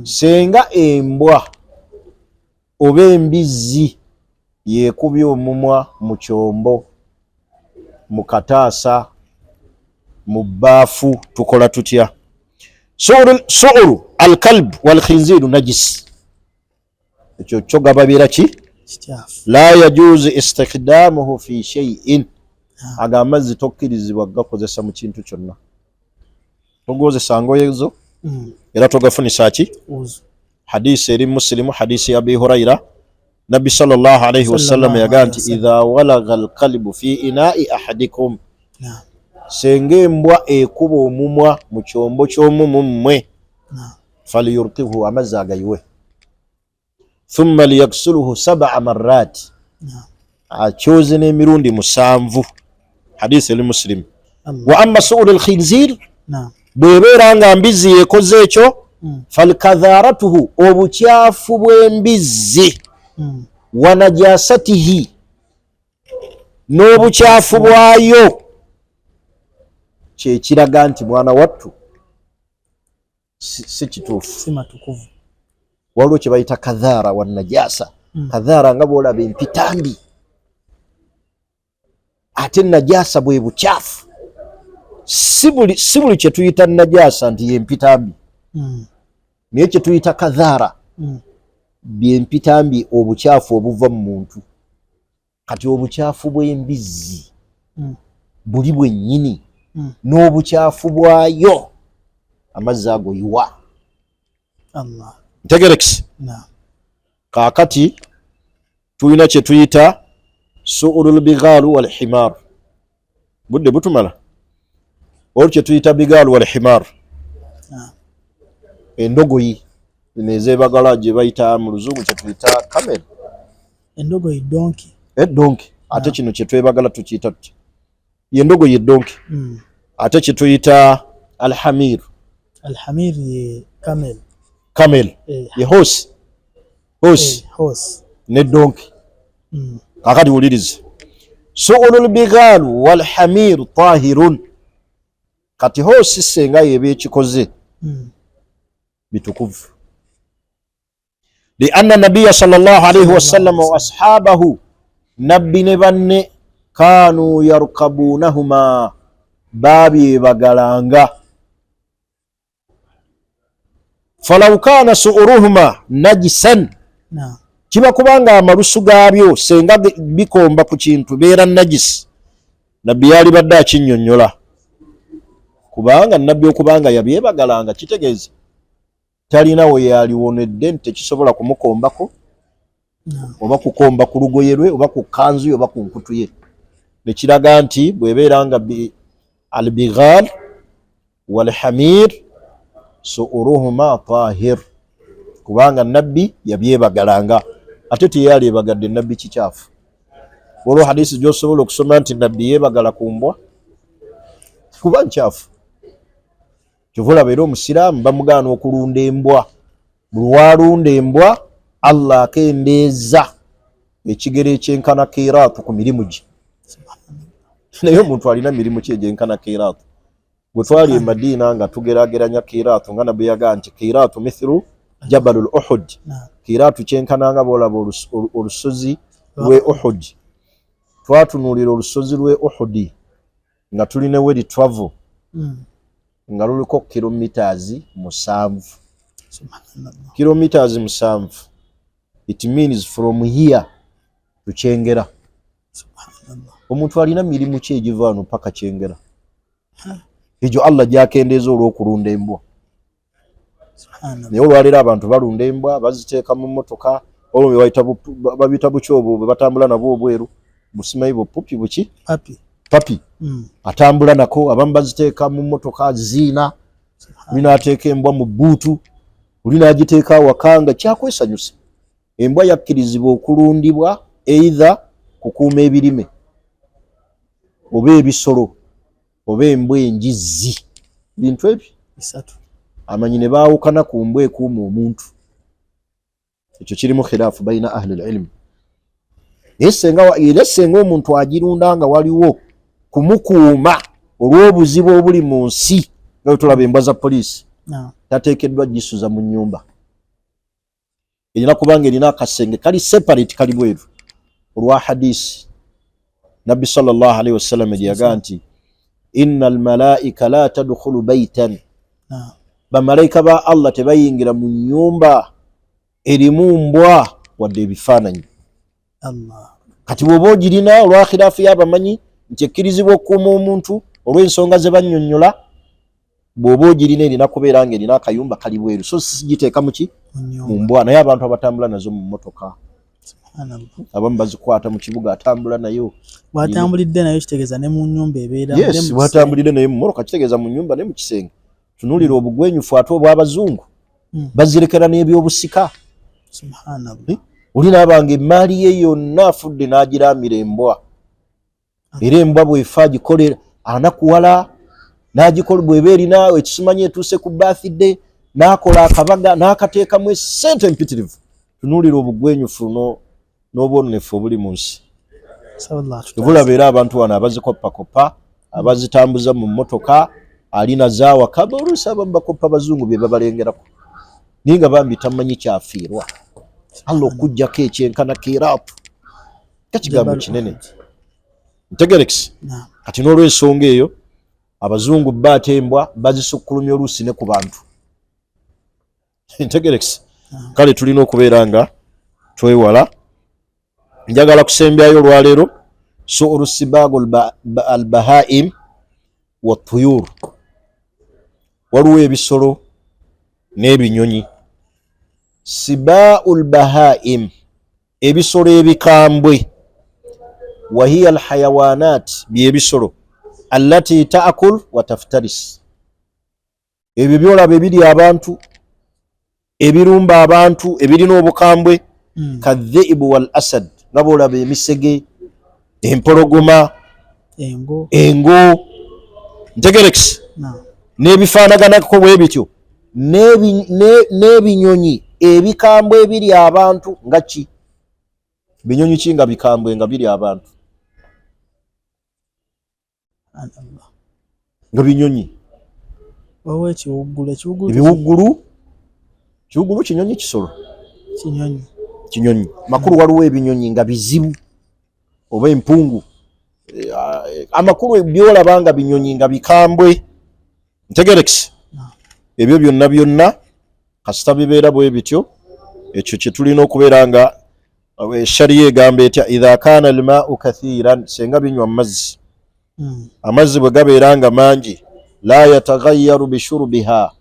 Senga embwa oba embizzi yeekubye omumwa mu kyombo mu kataasa mu bbaafu tukola tutya? su'ru alkalb walkhinziru najis, ekyo kyo gababeera ki la yajuzu istikhdamuhu fi shay'in, aga amazzi tokkirizibwa gakozesa mu kintu kyonna, togozesa ngoye zo era togafunisa ki hadisi eri Muslimu, hadisi ya Abi Huraira, Nabbi sallallahu alayhi wasallam yagaa nti idha walagha alkalbu fi ina'i ahadikum, senga embwa ekuba omumwa mu kyombo ky'omumu mmwe, falyurqihu, amazzi agayiwe, thumma liyaksuluhu 7 marrat, akyoze n'emirundi 7, hadisi eri Muslim. Wa amma su'ul alkhinzir, bwebeera nga mbizzi yekoze ekyo, falkadharatuhu, obukyafu bw'embizzi, wa najasatihi, n'obukyafu bwayo, kyekiraga nti mwana wattu si kituufu, si matukuvu. waliwo kye bayita kadhara wa najasa. Kadhara nga bwolaba empitambi, ate najasa bwe bukyafu. Si buli kye tuyita najasa nti yempitambi, naye kye tuyita kadhara byempitambi, obukyafu obuva mu muntu. Kati obukyafu bw'embizzi buli bwennyini n'obukyafu bwayo, amazzi ago yiwa. Ntegerekisi? Kaakati tulina kye tuyita su'ulul bighalu wal himar. Budde butumala? Olwo kye tuyita bighalu wal himar, endogoyi nezebagala gye bayita mu luzungu kye tuyita camel. Endogoyi donki. Donki. Ate kino kye twebagala tukiyita tutya? Yendogoyi donki. Ate kye tuyita alhamir. Alhamir ye camel. Camel. Ye horse. Horse. Ne donki. Kakati wulirize. Su'ulul bighalu wal hamir tahirun. Kati horse senga yebe ekikoze bitukuvu. لأن النبي صلى الله عليه وسلم وأصحابه نبي نبني كانوا يركبونهما بابي بغلانغا، فلو كان سؤرهما نجسا، kiba kubanga amalusu gaabyo senga bikomba ku kintu beera najis, nabbi yali badde akinnyonnyola, kubanga nabbi okubanga yabyebagalanga kitegeeza talina we yaliwonedde nti tekisobola kumukombako oba kukomba ku lugoye lwe oba ku kanzu ye oba ku nkutu ye. Nekiraga nti bwebeera nga albighal walhamir su'uruhuma tahir, kubanga nabbi yabyebagalanga ate teyalyebagadde nabbi kikyafu. Olwo hadisi gy'osobola okusoma nti nabbi yebagala ku mbwa kuba nkyafu. Kyovula era omusiraamu bamugaana okulunda embwa. Buli walunda embwa Allah akendeeza ekigere ekyenkana kiraatu ku mirimu gye. Naye omuntu alina mirimu ki egyenkana kiraatu? Bwe twali e Madiina nga tugeraageranya kiraatu nga nabbi yagaa nti kiraatu mithlu jabalul Uhud. Kiraatu kyenkana nga bwolaba olusozi lwe Uhud. Twatunuulira olusozi lwe Uhud nga tulina we travel nga luliko kilometers 7. Kilometers 7. It means from here to Kyengera. Omuntu alina mirimu ki egiva wano paka Kyengera? Egyo Allah gyakendeeza olw'okulunda embwa. Naye olwaleero abantu balunda embwa baziteeka mu mmotoka, olwo babiyita buki obwo bwe batambula nabwo obweru, busimayi bupupi buki? Papi. Atambula nako, abamu baziteeka mu mmotoka ziina, olina ateeka embwa mu bbuutu, olina agiteeka awakanga, kyakwesanyusa. Embwa yakkirizibwa okulundibwa either kukuuma ebirime oba ebisolo oba embwa enjizzi. Bintu ebyo bisatu amanyi ne baawukana ku mbwa ekuuma omuntu. Ekyo kirimu khilaafu bayina ahli ilmu. Era senga omuntu agirunda nga waliwo kumukuuma olw'obuzibu obuli mu nsi nga bwe tulaba embwa za poliisi, tateekeddwa gisuza mu nnyumba. Erina kubanga erina akasenge kali separate kali bweru olwa hadisi nabbi sallallahu alayhi wasallam gye yagaa nti inna almalaika la tadkhulu baitan bamalayika ba Allah tebayingira mu nnyumba erimu mbwa wadde ebifaananyi. Kati bw'oba ogirina olw'akhilaafu y'abamanyi nti ekkirizibwa okukuuma omuntu olw'ensonga ze bannyonnyola, bw'oba ogirina erina kubeera ng'erina akayumba kali bweru, so sigiteeka muki mu mbwa. Naye abantu abatambula nazo mu mmotoka, abamu bazikwata mu kibuga atambula nayo. Bw'atambulidde nayo kitegeeza ne mu nnyumba ebeera. Yes, bw'atambulidde nayo mu mmotoka kitegeeza mu nnyumba ne mu kisenge. Tunuulira obugwenyufu ate obw'abazungu bazirekera n'ebyobusika. Subhanallah. Olina abanga emmaali ye yonna afudde n'agiraamira embwa, era embwa bw'efa agikolera anakuwala n'agikola bw'eba erina ekisimanyi etuuse ku birthday n'akola akabaga n'akateekamu essente empitirivu. Tunuulira obugwenyufu n'obwononefu obuli mu nsi. Tubulaba era abantu wano abazikoppakoppa, abazitambuza mu mmotoka, alina zaawaka, oluusi abamu bakoppa abazungu bye babalengerako naye nga bambi tamanyi kyafiirwa. Allah okuggyako ekyenkana kiraatu kakigambo kinene. Ntegerekisi. Kati n'olw'ensonga eyo abazungu baate embwa bazisukkulumya oluusi ne ku bantu. Ntegerekisi. Kale tulina okubeera nga twewala. Njagala kusembyayo olwaleero su'uru sibaagu al-bahaim wa tuyur. Waliwo ebisolo n'ebinyonyi. Sibaa'ul bahaim, ebisolo ebikambwe, wa hiya al-hayawanat, byebisolo allati ta'kul wa taftaris, ebyo byolaba ebiri abantu, ebirumba abantu, ebirina obukambwe, kadhibu wal asad, nga boolaba emisege, empologoma, engo. Ntegerekisi. N'ebifaanaganako bwe bityo n'ebinyonyi ebikambwe ebiri abantu nga ki? Binyonyi ki nga bikambwe nga biri abantu? Nga binyonyi. Ebiwuggulu kinyonyi kisolo? Kinyonyi. Makulu waliwo ebinyonyi nga bizibu oba empungu. Amakulu byolaba nga binyonyi nga bikambwe. Ntegerekisi. Ebyo byonna kasita bibeera bwe bityo, ekyo kye tulina okubeera nga shariya egamba etya idha kaana almaa'u kathiran, senga binywa amazzi, amazzi bwe gabeera nga mangi, la yataghayyaru bishurbiha,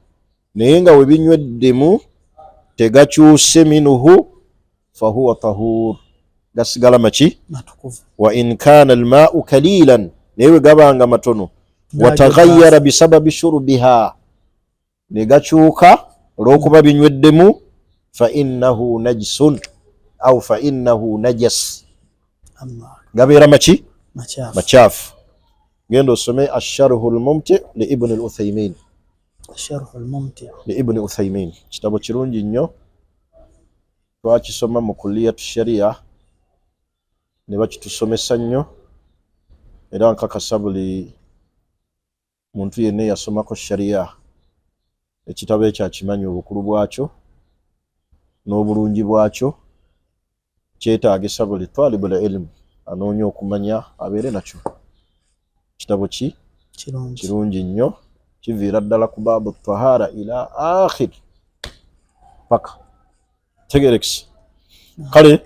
naye nga we binyweddemu tegakyuse minhu fahuwa tahuur, gasigala maki? Matukuvu. Wa in kaana almaa'u kalilan, naye we gabanga matono, wataghayyara bisababi shurbiha, ne gakyuka olw'okuba binyweddemu, fa innahu najsun au fa innahu najas, gabeera maki? Makyafu. Genda osome asharhu al-mumti li ibn al-Uthaymin. Asharhu al-mumti li ibn Uthaymin, kitabo kirungi nnyo, twakisoma mu kulliyatu sharia ne bakitusomesa nnyo, era nkakasa buli muntu yenna yasomako sharia ekitabo ekyo akimanyi obukulu bwakyo n'obulungi bwakyo. Kyetaagisa buli talibul ilm anoonya okumanya abeere nakyo. Kitabo kirungi nnyo, kiviira ddala ku baabu tahara ila akhir paka. Tegerekisi. Kale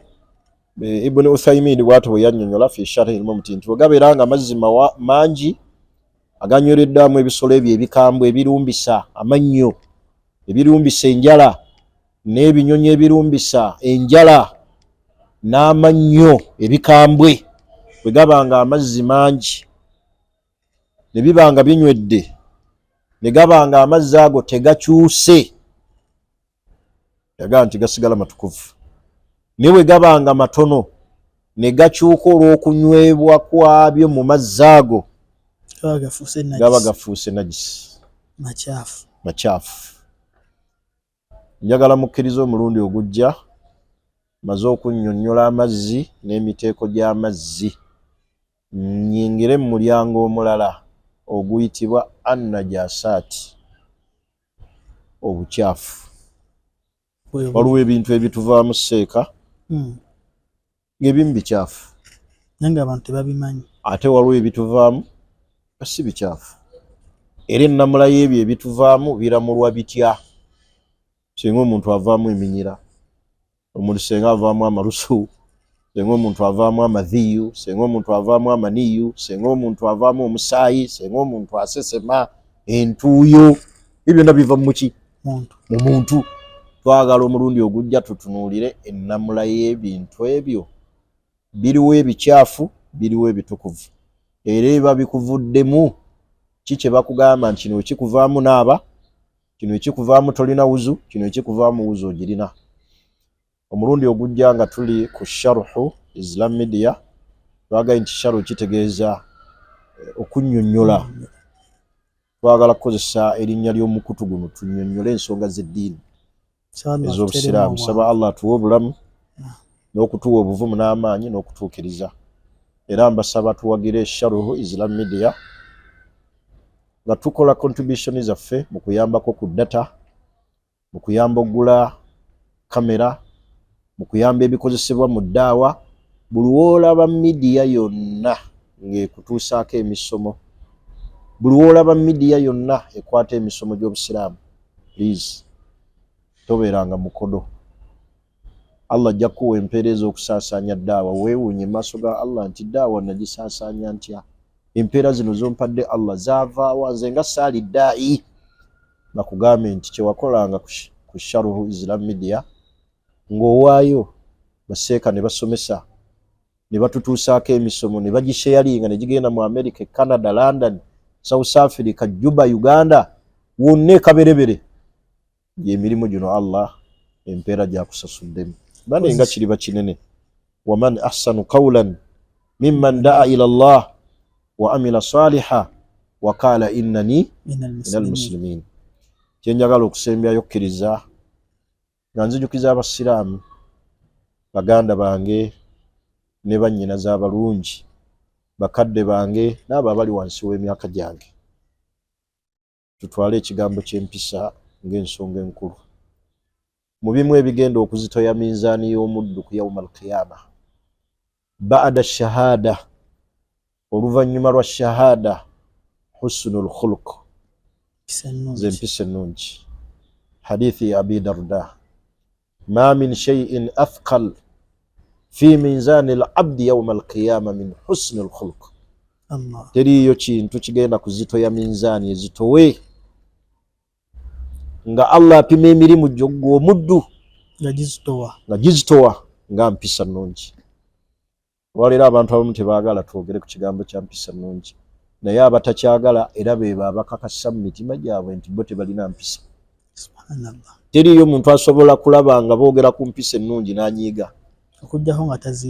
Ibn Uthaymin bw'atyo bwe yannyonnyola fi sharhi al-mumti nti gabeera nga amazzi mangi aganywereddwamu ebisolo ebyo ebikambwe ebirumbisa amannyo, ebirumbisa enjala, n'ebinyonyi ebirumbisa enjala n'amannyo ebikambwe, bwe gaba nga amazzi mangi ne biba nga binywedde, ne gaba nga amazzi ago tegakyuse, yagaa nti gasigala matukuvu. Ne bwe gaba nga matono ne gakyuka olw'okunywebwa kwabyo mu mazzi ago, gaba gafuuse najisi, makyafu. Njagala mukkiriza omulundi ogujja maze okunnyonnyola amazzi n'emiteeko gy'amazzi, nnyingire mu mulyango omulala oguyitibwa annajasaati, obukyafu. Waliwo ebintu ebituvaamu seeka ng'ebimu bikyafu, naye nga abantu tebabimanyi. Ate waliwo ebituvaamu si bikyafu, era ennamula y'ebyo ebituvaamu biramulwa bitya singa omuntu avaamu eminyira, omuntu senga avaamu amalusu, senga omuntu avaamu amadhiyu, senga omuntu avaamu amaniyu, senga omuntu avaamu omusaayi, senga omuntu asesema, entuuyo, ebyo byonna biva mu muntu. Twagala omulundi ogujja tutunuulire ennamula y'ebintu ebyo, biriwo ebikyafu, biriwo ebitukuvu, era eba bikuvuddemu ki kye bakugamba nti kino ekikuvaamu naaba, kino ekikuvaamu tolina wuzu, kino ekikuvaamu wuzu ogirina. Omulundi ogujja nga tuli ku sharhu Islam Media, twagala nti sharhu kitegeeza okunnyonnyola. Twagala kukozesa erinnya ly'omukutu guno tunnyonnyole ensonga z'eddiini ez'obusiraamu. Saba Allah atuwe obulamu n'okutuwa obuvumu n'amaanyi n'okutuukiriza. Era mbasaba tuwagire sharhu Islam Media nga tukola contribution zaffe mu kuyambako ku data, mu kuyamba okugula kamera, mu kuyamba ebikozesebwa mu ddaawa. Buli woolaba midiya yonna ng'ekutuusaako emisomo, buli woolaba midiya yonna ekwata emisomo gy'obusiraamu, please tobeeranga mukodo. Allah ajja kuwa empeereza okusaasaanya ddaawa. Weewuunye mu maaso ga Allah nti ddaawa nagisaasaanya ntya? Empeera zino zompadde Allah zaavaawa? Nze nga saali ddaayi. Bakugambe nti kyewakolanga ku sharhu Islam Media ng'owaayo baseeka ne basomesa ne batutuusaako emisomo ne bagisharinga ne gigenda mu America, Canada, London, South Africa, Juba, Uganda, wonna ekaberebere. Emirimu gino Allah empeera gyakusasuddemu. Bane nga kiriba kinene. Waman ahsanu qawlan mimman daa ila Allah wa amila saliha wa qala innani minal muslimin. Kyenjagala okusembyayo kkiriza nga nzijukiza abasiraamu baganda bange ne bannyinaze abalungi, bakadde bange n'abo abali wansi w'emyaka gyange. Tutwale ekigambo ky'empisa ng'ensonga enkulu. Mu bimu ebigenda okuzitoya minzaani y'omuddu ku yawma al-qiyama. Ba'da shahada, oluvannyuma lwa shahada, husnul khuluq, z'empisa ennungi. Hadithi ya Abi Darda, ma min shay'in athqal fi minzani al-abdi yawma al-qiyama min husnil khuluq. Teriyo kintu kigenda kuzitoya minzaani ezitowe nga Allah apima emirimu gy'ogwo omuddu nga gizitowa nga mpisa nnungi. Olwaleero abantu abamu tebaagala twogere ku kigambo kya mpisa nnungi, naye abatakyagala era beebo abakakasa mu mitima gyabwe nti bo tebalina mpisa. Subhanallah. Teriyo omuntu asobola kulaba nga boogera ku mpisa ennungi n'anyiiga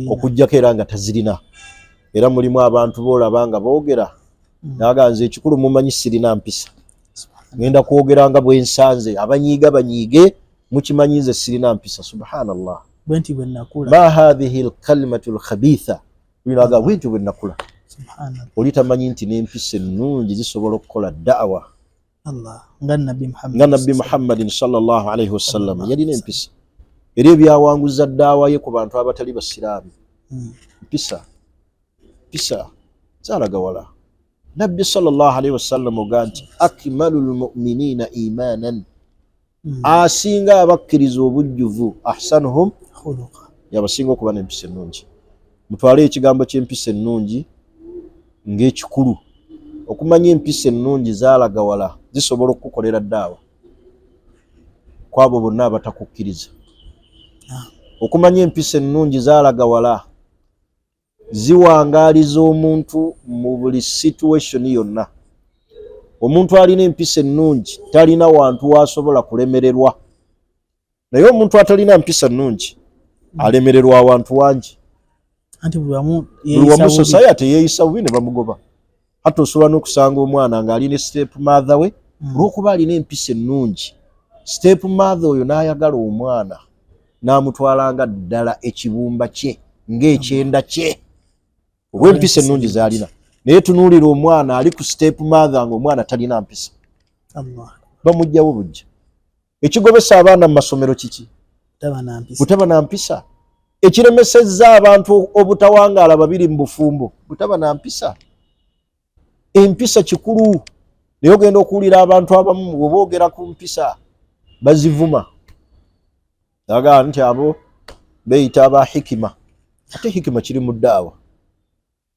okuggyako era nga tazirina. Era mulimu abantu boolaba nga boogera naganze ekikulu mumanyi sirina mpisa, ngenda kwogera nga bwe nsanze, abanyiiga banyiige mukimanyi nze sirina mpisa. Subhanallah. Ma hadhihi al-kalimatu al-khabitha, binaga bwentyo bwe nakula. Oli tamanyi nti n'empisa ennungi zisobola okukola da'wa. Nga Nabbi Muhammadin sallallahu alayhi wasallam yalina empisa, era ebyawanguza da'wa ye ku bantu abatali basiraamu. Mpisa zalagawala. Nabbi sallallahu alayhi wasallam oga nti akmalul mu'minina imanan, asinga abakkiriza obujjuvu, ahsanuhum yabasinga okuba n'empisa ennungi. Mutwale ekigambo ky'empisa ennungi ng'ekikulu. Okumanya empisa ennungi zaalagawala zisobola okukukolera ddaawa kwabo bonna abatakukkiriza. Okumanya empisa ennungi zaalagawala ziwangaaliza omuntu mu buli situation yonna. Omuntu alina empisa ennungi talina wantu wasobola kulemererwa, naye omuntu atalina mpisa nnungi alemererwa awantu wangi. Buli wamu society yeeyisa bubi ne bamugoba. Hata osobola n'okusanga omwana ng'alina step mother we olw'okuba alina empisa ennungi. Step mother oyo n'ayagala omwana n'amutwalanga ddala ekibumba kye ng'ekyenda kye olw'empisa ennungi z'alina. Naye tunuulira omwana ali ku step mother ng'omwana talina mpisa, bamuggyawo bujja. Ekigobesa abaana mu masomero kiki? Butaba na mpisa. Ekiremesezza abantu obutawangaala babiri mu bufumbo butaba na mpisa. Empisa kikulu. naye ogenda okuwulira abantu abamu bwe boogera ku mpisa bazivuma agamba nti abo beeyita aba hikima. Ate hikima kiri mu ddaawa.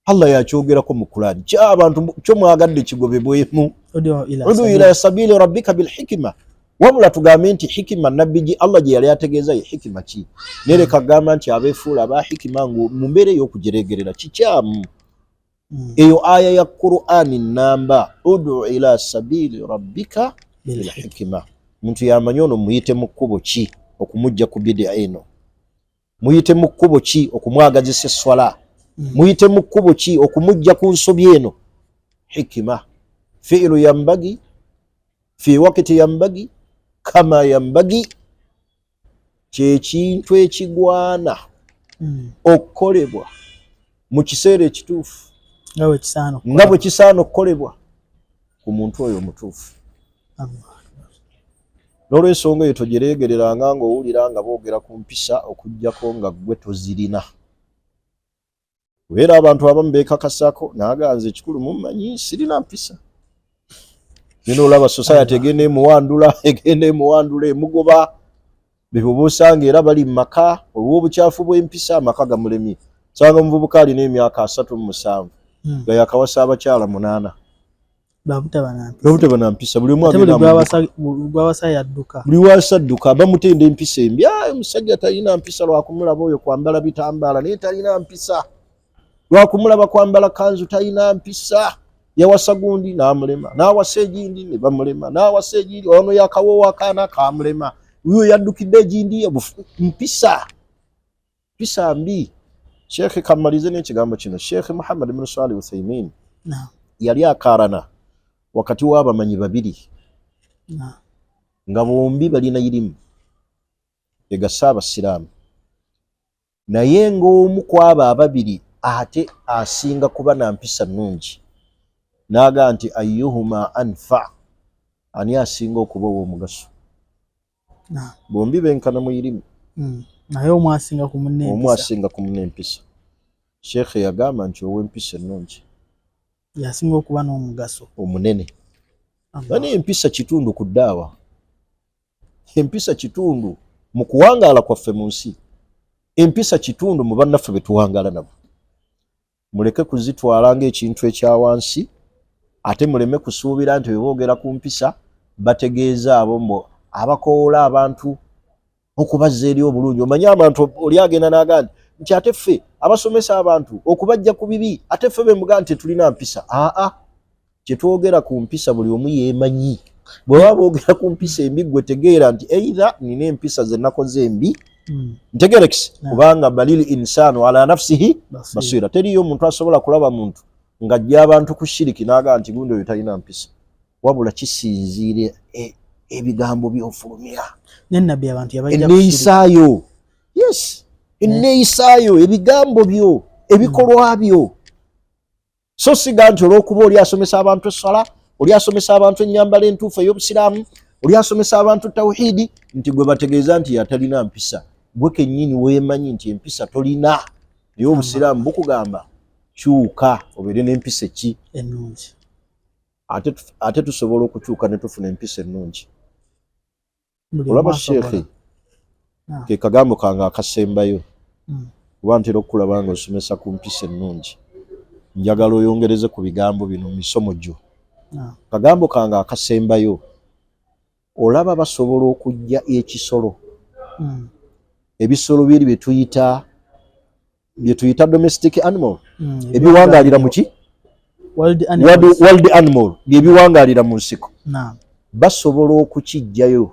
Allah yakyogerako mu Qur'an. Ky'abantu kyo mwagadde kigobebwemu. Udu ila sabili rabbika bil hikima. Wabula tugambe nti hikima nabbi Allah gye yali ategeeza ye hikima ki. Nereka gamba nti abeefuula aba hikima ngo mu mbeera y'okujeregerera kikyamu. Eyo aya ya Qur'ani namba udu ila sabili rabbika bil hikima. Muntu yamanyi ono muyite mu kkubo ki okumujja ku bid'a eno. Muyite mu kkubo ki okumwagazisa swala. Muyite mu kkubo ki okumujja ku nsobi eno. Hikima fi'lu yambagi fi waqti yambagi kama yambagi, kyekintu ekigwana okukolebwa mu kiseera ekituufu nga bwe kisaana okukolebwa ku muntu oyo omutuufu. N'olwensonga eyo togireegereranga ng'owulira nga boogera ku mpisa okuggyako nga ggwe tozirina. Era abantu abamu beekakasako naaganze ekikulu mummanyi sirina mpisa. Nino olaba society egenda emuwandula emugoba. Bebo bosanga era bali mu maka olw'obukyafu bw'empisa amaka gamulemye. Sanga omuvubuka alina emyaka 37 nga yakawasa abakyala 8. Babutaba na mpisa. Buli omu agenda buli wasadduka bamutenda empisa embi. Omusajja talina mpisa lwakumulaba oyo kwambala bitambaala naye talina mpisa. Lwakumulaba kwambala kanzu talina mpisa. Yawasa gundi n'amulema, n'awasa egindi ne bamulema, n'awasa egindi ono yakawoowa akaana kaamulema, uyo yaddukidde egindi mpisa. Mpisa mbi. Sheikh kamalize n'ekigambo kino. Sheikh Muhammad ibn Salih Uthaymin yali akaarana wakati w'abamanyi babiri nga bombi balina irimu egasa abasiraamu, naye ng'omu kw'abo ababiri ate asinga kuba na mpisa nnungi. Naga nti ayyuhuma anfa, ani asinga okuba ow'omugaso. Bombi benkana mu irimu naye omu asinga ku munne empisa. Sheikh yagamba nti ow'empisa ennungi yasinga okuba n'omugaso omunene. Bani empisa kitundu ku ddaawa. Empisa kitundu mu kuwangaala kwaffe mu nsi. Empisa kitundu mu bannaffe be tuwangaala nabo. Muleke kuzitwala ng'ekintu ekya wansi, ate muleme kusuubira nti beboogera ku mpisa bategeeza abo mbo abakoola abantu okubazza eri obulungi. Omanyi abantu oli agenda n'agamba nti ate ffe abasomesa abantu okubajja ku bibi ate ffe bemugaa nti tulina mpisa. Kyetwogera ku mpisa buli omu yeemanyi. Bwe baba boogera ku mpisa embi gwe tegeera nti either nina empisa ze nakoze embi ntegerekisi kubanga balil insanu ala nafsihi basira. Teriyo omuntu asobola kulaba muntu ng'ajja abantu ku shiriki n'agamba nti gundi oyo talina mpisa, wabula kisinziire ebigambo by'ofulumira n'ennabbi abantu yabajja enneeyisaayo. Yes, enneeyisaayo, ebigambo byo, ebikolwa byo. So siga nti olw'okuba oli asomesa abantu essala, oli asomesa abantu ennyambala entuufu ey'obusiraamu, oli asomesa abantu tawhidi, nti gwe bategeeza nti yatalina mpisa. Gwe kennyini weemanyi nti empisa tolina. Naye obusiraamu bukugamba kyuka obeere n'empisa ki ennungi. Ate tusobola okukyuka ne tufuna empisa ennungi. Olaba Sheikh ke kagambo kange akasembayo kuba ntera okulaba nga osomesa ku mpisa ennungi. Njagala oyongereze ku bigambo bino mu misomo gyo. Kagambo kange akasembayo, olaba basobola okujja ekisolo. Ebisolo biri bye tuyita domestic animal. Ebiwangaalira mu ki? Wild animal. Byebiwangaalira mu nsiko. Basobola okukijjayo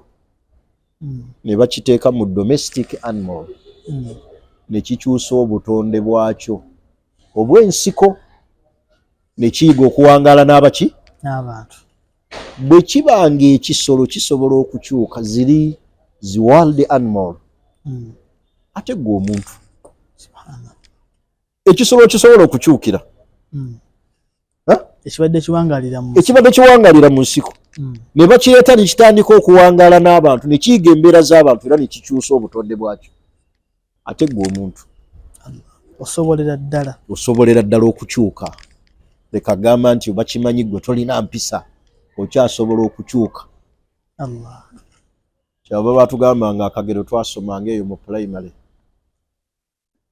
ne bakiteeka mu domestic animal ne kikyusa obutonde bwakyo obw'ensiko ne kiyiga okuwangaala n'abaki? N'abantu. Bwe kibanga ekisolo kisobola okukyuka zi wild animal. Ate gwe omuntu ekisolo kisobola okukyukira ekibadde kiwangaalira mu nsiko ne bakireeta ne kitandika okuwangaala n'abantu ne kiyiga embeera z'abantu era ne kikyusa obutonde bwakyo. Ate gwe omuntu osobolera ddala okukyuka. Leka gamba nti bakimanyi gwe tolina mpisa okyasobola okukyuka. Allah. Kyaba batugambanga akagero twasomanga eyo mu primary.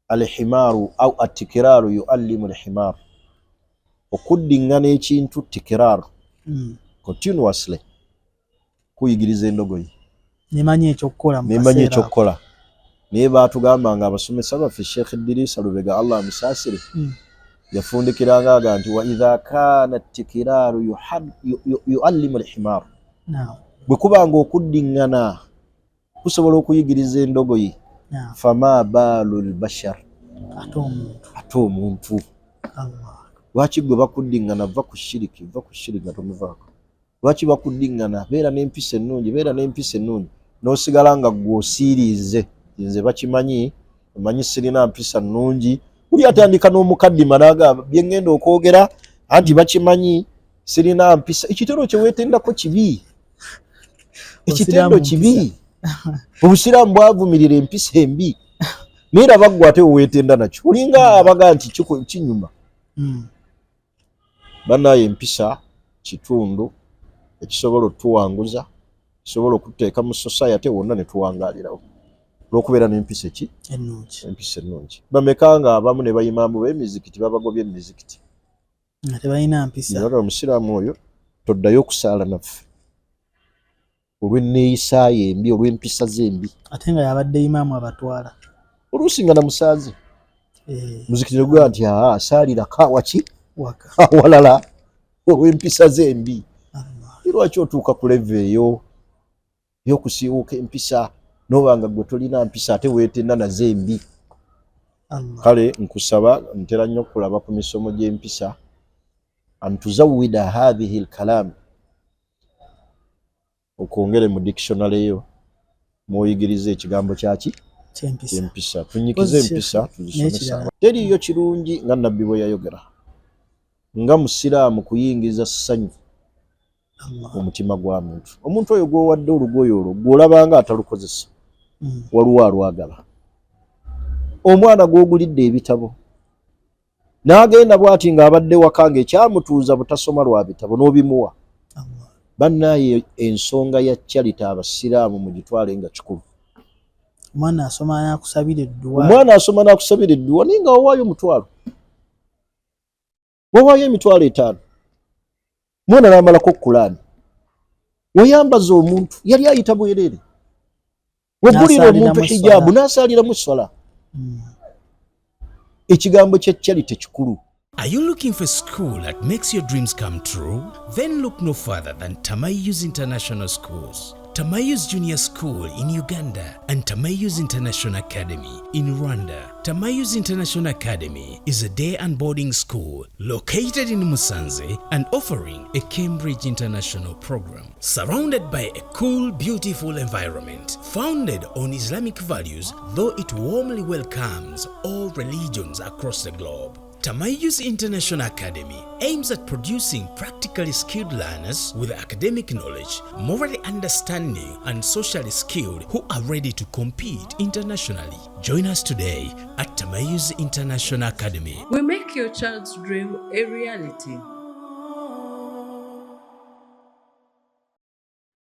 Al-himaru au atikiraru yuallimu al-himaru. Okuddingana ekintu tikiraru. Continuously. Kuyigiriza endogoyi. Nemanyi ekyokukola mu kaseera. Nemanyi ekyokukola. Naye batugambanga abasomesa baffe Sheikh Idrisa Lubega Allah amusaasire. Yafundikiranga aga nti wa idha kana tikiraru yuallimu al-himaru. Bwe kubanga okuddingana kusobola okuyigiriza endogoyi. Fama balul bashar. Ate omuntu. Lwaki gwe bakuddingana va ku shiriki, va ku shiriki tomuvaako. Lwaki bakuddingana beera n'empisa ennungi, beera n'empisa ennungi. N'osigala nga gw'osiiriize. Nze bakimanyi, omanyi sirina mpisa nnungi. Buli atandika n'omukaddima n'agamba bye ngenda okwogera anti bakimanyi sirina mpisa. Ekitendo kye weetendako kibi. Ekitendo kibi. Obusiraamu bwavumirira empisa embi. Naye raba ggwe ate weetenda nakyo. Olinga abaga nti kinyuma. Bannaye empisa kitundu ekisobola otuwanguza, kisobola okuteeka mu society wonna ne tuwangaalirawo. Lw'okubeera n'empisa ki? Ennungi. Empisa ennungi. Bameka nga abamu ne bayimaamu b'emizikiti babagobye emizikiti. Nga tebalina mpisa. Naye omusiraamu oyo toddayo okusaala naffe. Olw'enneeyisa ye embi, olw'empisa ze embi. Ate nga yabadde imaamu abatwala. Oluusi nga namusaaze. Muzikiti gwa nti asaalira kawaki? Waka. Awalala olw'empisa ze embi. Lwaki otuuka ku leve eyo y'okusiiwuuka empisa n'obanga gwe tolina mpisa ate weetenda nazo embi. Kale nkusaba ntera nnyo okulaba ku misomo gy'empisa antuzawida hadhihi al-kalam okwongere mu dictionary yo mw'oyigiriza ekigambo kyaki ky'empisa. Tunyikize empisa tuzisomesa. Teriyo kirungi nga Nabbi bwe yayogera nga musiraamu kuyingiza ssanyu omutima gwa muntu. Omuntu oyo gw'owadde olugoye olwo gw'olabanga atalukozesa waliwo alwagala. Omwana gw'ogulidde ebitabo n'agenda bw'ati ng'abadde waka ng'ekyamutuuza butasoma lwa bitabo n'obimuwa. Bannaye ensonga ya charity abasiraamu mugitwale nga kikulu. Omwana asoma n'akusabira edduwa. Omwana asoma n'akusabira edduwa naye nga wawaayo omutwalo. Wawaayo emitwalo 5. Mwana n'amalako Kulaani. Wayambaza omuntu yali ayita bwereere. Wagulira omuntu hijaabu n'asaaliramu swala. Ekigambo kya charity kikulu. Are you looking for a school that makes your dreams come true? Then look no further than Tamayus International Schools. Tamayus Junior School in Uganda and Tamayus International Academy in Rwanda. Tamayus International Academy is a day and boarding school located in Musanze and offering a Cambridge International program. Surrounded by a cool, beautiful environment, founded on Islamic values, though it warmly welcomes all religions across the globe. Tamayus International Academy aims at producing practically skilled learners with academic knowledge, morally understanding, and socially skilled who are ready to compete internationally. Join us today at Tamayus International Academy. We make your child's dream a reality.